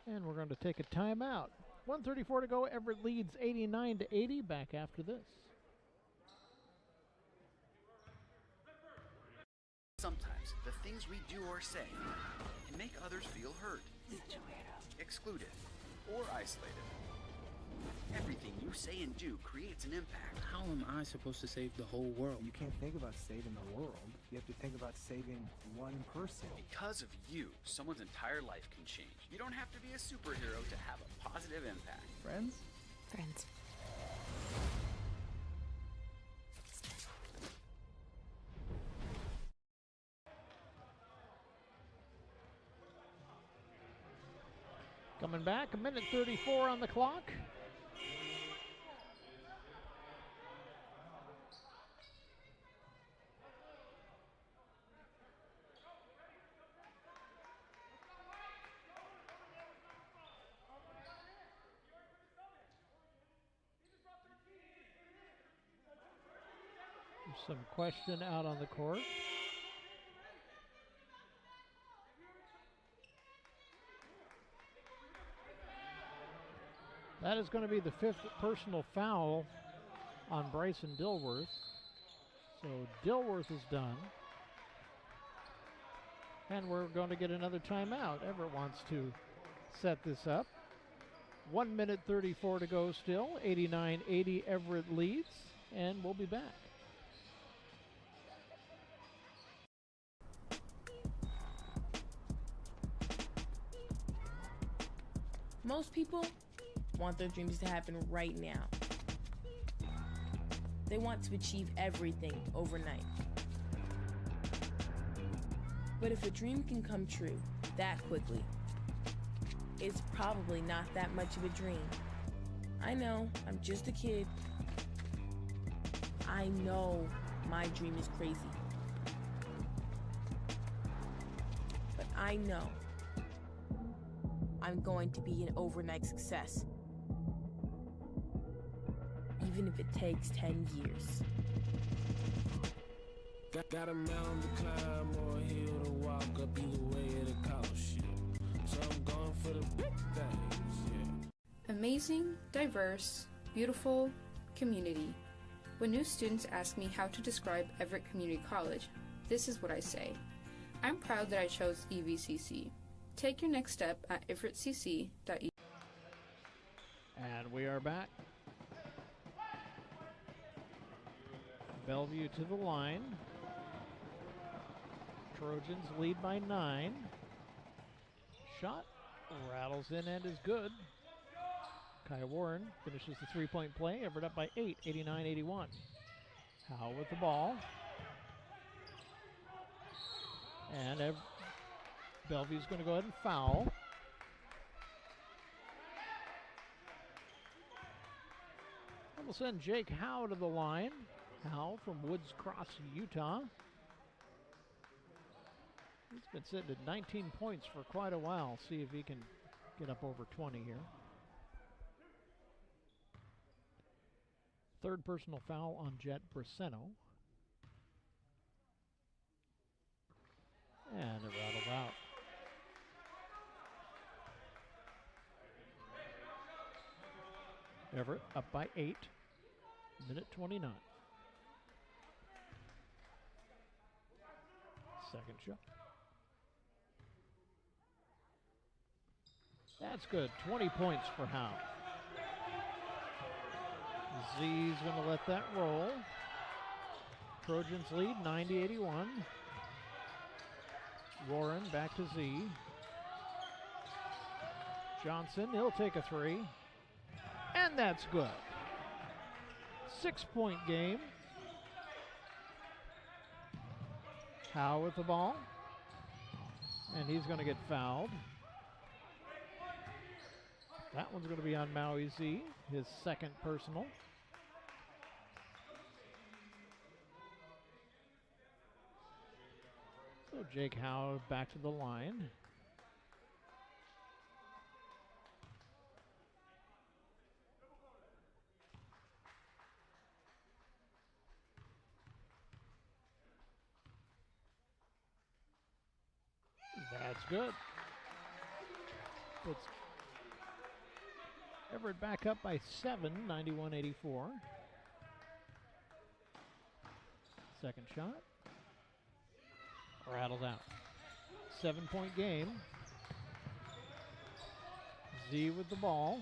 And we're going to take a timeout. 1:34 to go. Everett leads 89-80. Back after this. Sometimes the things we do or say can make others feel hurt, excluded, or isolated. Everything you say and do creates an impact. How am I supposed to save the whole world? You can't think about saving the world. You have to think about saving one person. Because of you, someone's entire life can change. You don't have to be a superhero to have a positive impact. Friends? Friends. Coming back, 1 minute 34 on the clock. There's some question out on the court. That is going to be the 5th personal foul on Bryson Dilworth. So Dilworth is done. And we're going to get another timeout. Everett wants to set this up. 1 minute 34 to go still. 89-80 Everett leads. And we'll be back. Most people want their dreams to happen right now. They want to achieve everything overnight. But if a dream can come true that quickly, it's probably not that much of a dream. I know, I'm just a kid. I know my dream is crazy. But I know I'm going to be an overnight success. Even if it takes 10 years. Got a mountain to climb or a hill to walk up, either way it'll cost you. So I'm going for the big things, yeah. Amazing, diverse, beautiful community. When new students ask me how to describe Everett Community College, this is what I say. I'm proud that I chose EVCC. Take your next step at everettcc.edu. And we are back. Bellevue to the line. Trojans lead by 9. Shot rattles in and is good. Kai Warren finishes the three-point play. Everett up by 8, 89-81. Howe with the ball. And Bellevue's going to go ahead and foul. And we'll send Jake Howe to the line. Howe from Woods Cross, Utah. He's been sitting at 19 points for quite a while. See if he can get up over 20 here. Third personal foul on Jet Braceno. And it rattled out. Everett up by 8. Minute 29. Second shot. That's good. 20 points for Howe. Z's going to let that roll. Trojans lead 90-81. Warren back to Z. Johnson, he'll take a 3. And that's good. 6-point game. Howe with the ball. And he's going to get fouled. That one's going to be on Maui Z, his second personal. So Jake Howe back to the line. That's good. It's Everett back up by 7, 91-84. Second shot. Rattles out. 7-point game. Z with the ball.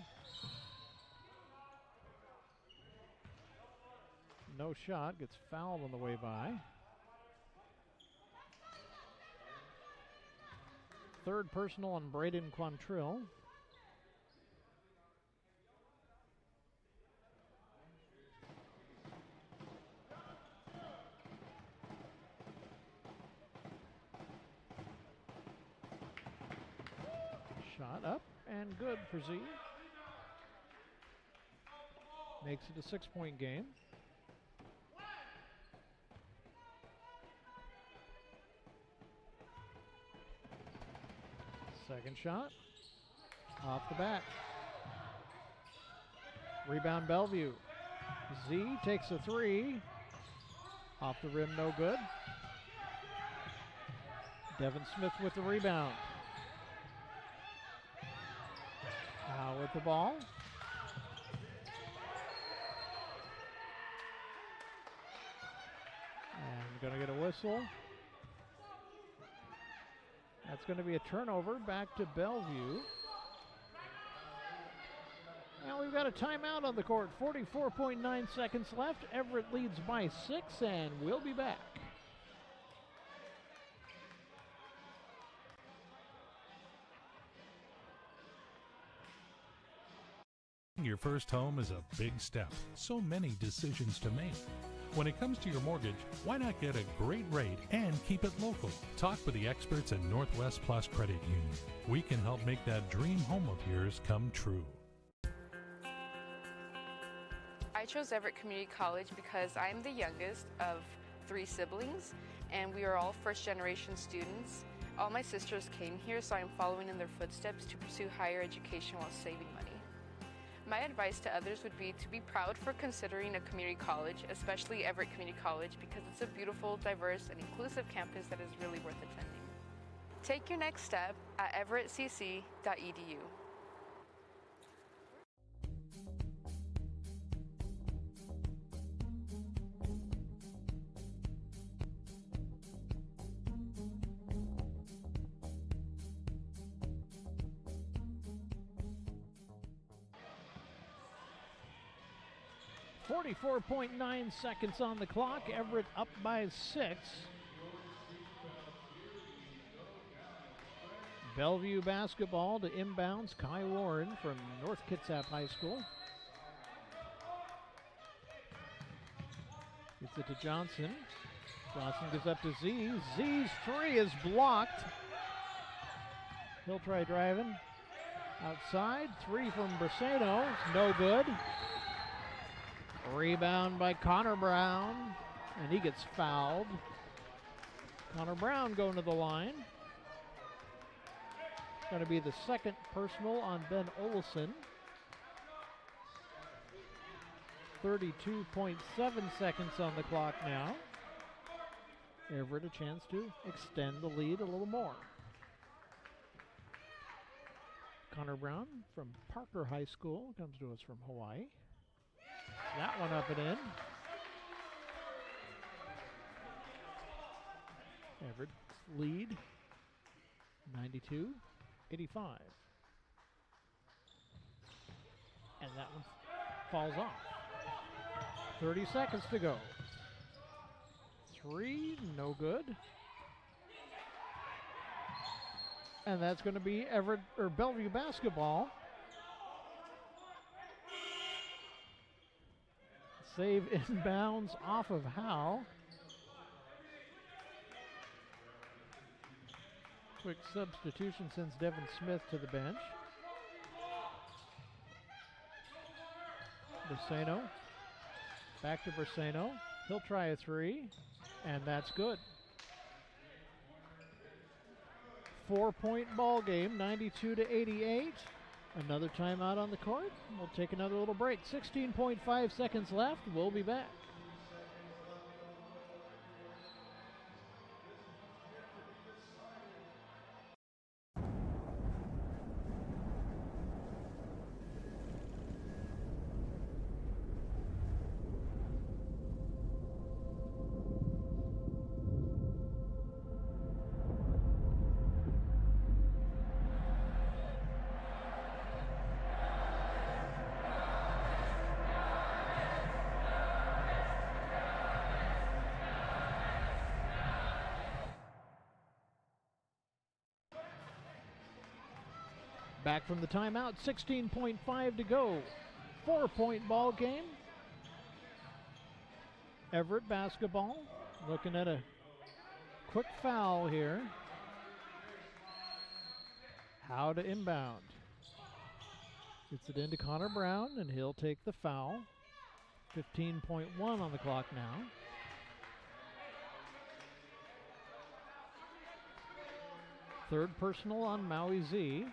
No shot. Gets fouled on the way by. Third personal on Braden Quantrill. Shot up and good for Z. Makes it a 6-point game. Second shot. Off the bat. Rebound Bellevue. Z takes a 3. Off the rim, no good. Devin Smith with the rebound. Howe with the ball. And going to get a whistle. That's going to be a turnover back to Bellevue. And we've got a timeout on the court. 44.9 seconds left. Everett leads by 6, and we'll be back. Your first home is a big step. So many decisions to make. When it comes to your mortgage, why not get a great rate and keep it local? Talk with the experts at Northwest Plus Credit Union. We can help make that dream home of yours come true. I chose Everett Community College because I'm the youngest of 3 siblings, and we are all first-generation students. All my sisters came here, so I'm following in their footsteps to pursue higher education while saving money. My advice to others would be to be proud for considering a community college, especially Everett Community College, because it's a beautiful, diverse, and inclusive campus that is really worth attending. Take your next step at everettcc.edu. 44.9 seconds on the clock. Everett up by 6. Bellevue basketball to inbounds. Kai Warren from North Kitsap High School. Gets it to Johnson. Johnson gives up to Z. Z's 3 is blocked. He'll try driving. Outside. 3 from Briseno. No good. Rebound by Connor Brown, and he gets fouled. Connor Brown going to the line. It's going to be the second personal on Ben Olson. 32.7 seconds on the clock now. Everett a chance to extend the lead a little more. Connor Brown from Parker High School comes to us from Hawaii. That one up and in. Everett's lead, 92-85. And that one falls off. 30 seconds to go. 3, no good. And that's going to be Everett or Bellevue basketball. Save inbounds off of Howe. Quick substitution sends Devin Smith to the bench. Bersano. Back to Bersano. He'll try a 3, and that's good. 4-point ball game, 92-88. Another timeout on the court. We'll take another little break. 16.5 seconds left. We'll be back. Back from the timeout, 16.5 to go. 4-point ball game. Everett basketball. Looking at a quick foul here. How to inbound. Gets it into Connor Brown, and he'll take the foul. 15.1 on the clock now. Third personal on Maui Z.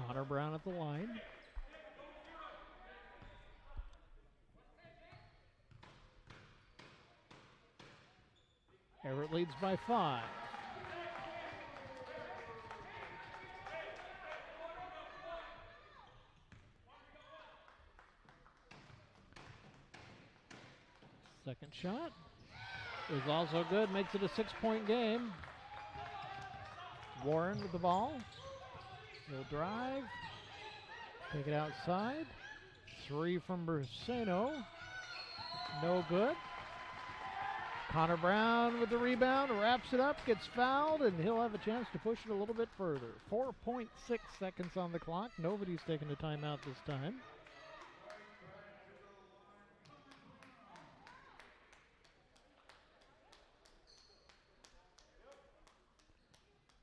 Connor Brown at the line. Everett leads by 5. Second shot is also good, makes it a 6-point game. Warren with the ball. He'll drive, take it outside. 3 from Bersano, no good. Connor Brown with the rebound, wraps it up, gets fouled, and he'll have a chance to push it a little bit further. 4.6 seconds on the clock. Nobody's taking a timeout this time.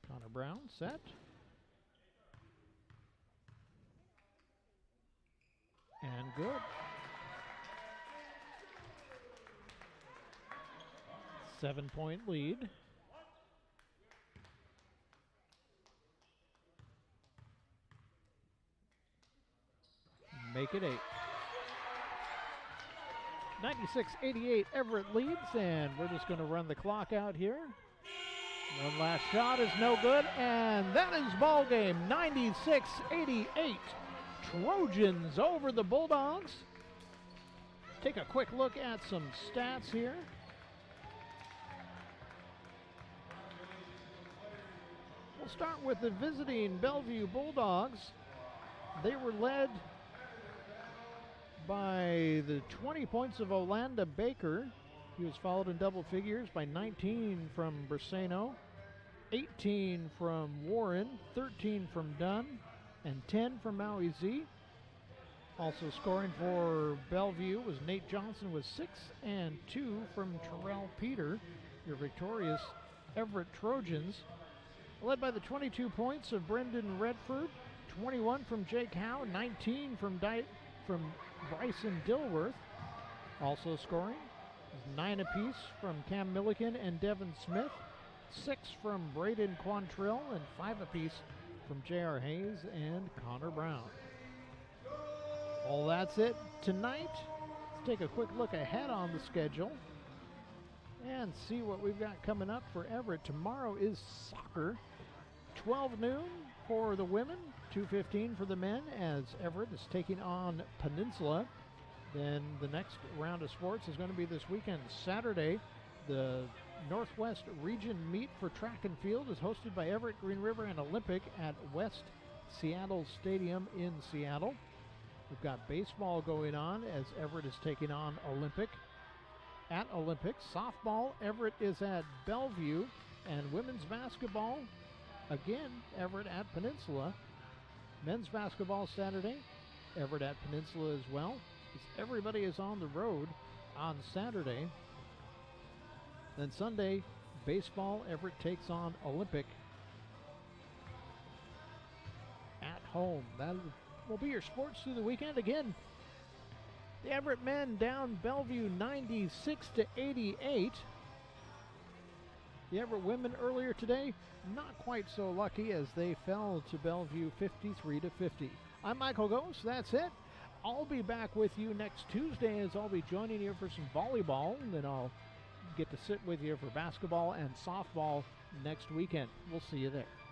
Connor Brown set. And good. 7-point lead. Make it 8. 96-88, Everett leads, and we're just going to run the clock out here. One last shot is no good, and that is ball game. 96-88. Trojans over the Bulldogs. Take a quick look at some stats here. We'll start with the visiting Bellevue Bulldogs. They were led by the 20 points of Olanda Baker. He was followed in double figures by 19 from Bersano, 18 from Warren, 13 from Dunn, and 10 from Maui Z. Also scoring for Bellevue was Nate Johnson with 6 and 2 from Terrell Peter. Your victorious Everett Trojans, led by the 22 points of Brendan Redford, 21 from Jake Howe, 19 from Bryson Dilworth. Also scoring is 9 apiece from Cam Milliken and Devin Smith, 6 from Braden Quantrill, and 5 apiece from J.R. Hayes and Connor Brown. Well, that's it tonight. take a quick look ahead on the schedule and see what we've got coming up for Everett. Tomorrow is soccer, 12 noon for the women, 2:15 for the men, as Everett is taking on Peninsula. Then the next round of sports is going to be this weekend. Saturday, the Northwest Region meet for track and field is hosted by Everett, Green River, and Olympic at West Seattle Stadium in Seattle. We've got baseball going on as Everett is taking on Olympic. At Olympic, softball, Everett is at Bellevue, and women's basketball, again, Everett at Peninsula. Men's basketball Saturday, Everett at Peninsula as well. Everybody is on the road on Saturday. Then Sunday, baseball, Everett takes on Olympic at home. That will be your sports through the weekend. Again, the Everett men down Bellevue 96-88. The Everett women earlier today, not quite so lucky as they fell to Bellevue 53-50. I'm Michael Ghost. That's it. I'll be back with you next Tuesday as I'll be joining you for some volleyball, and then I'll get to sit with you for basketball and softball next weekend. We'll see you there.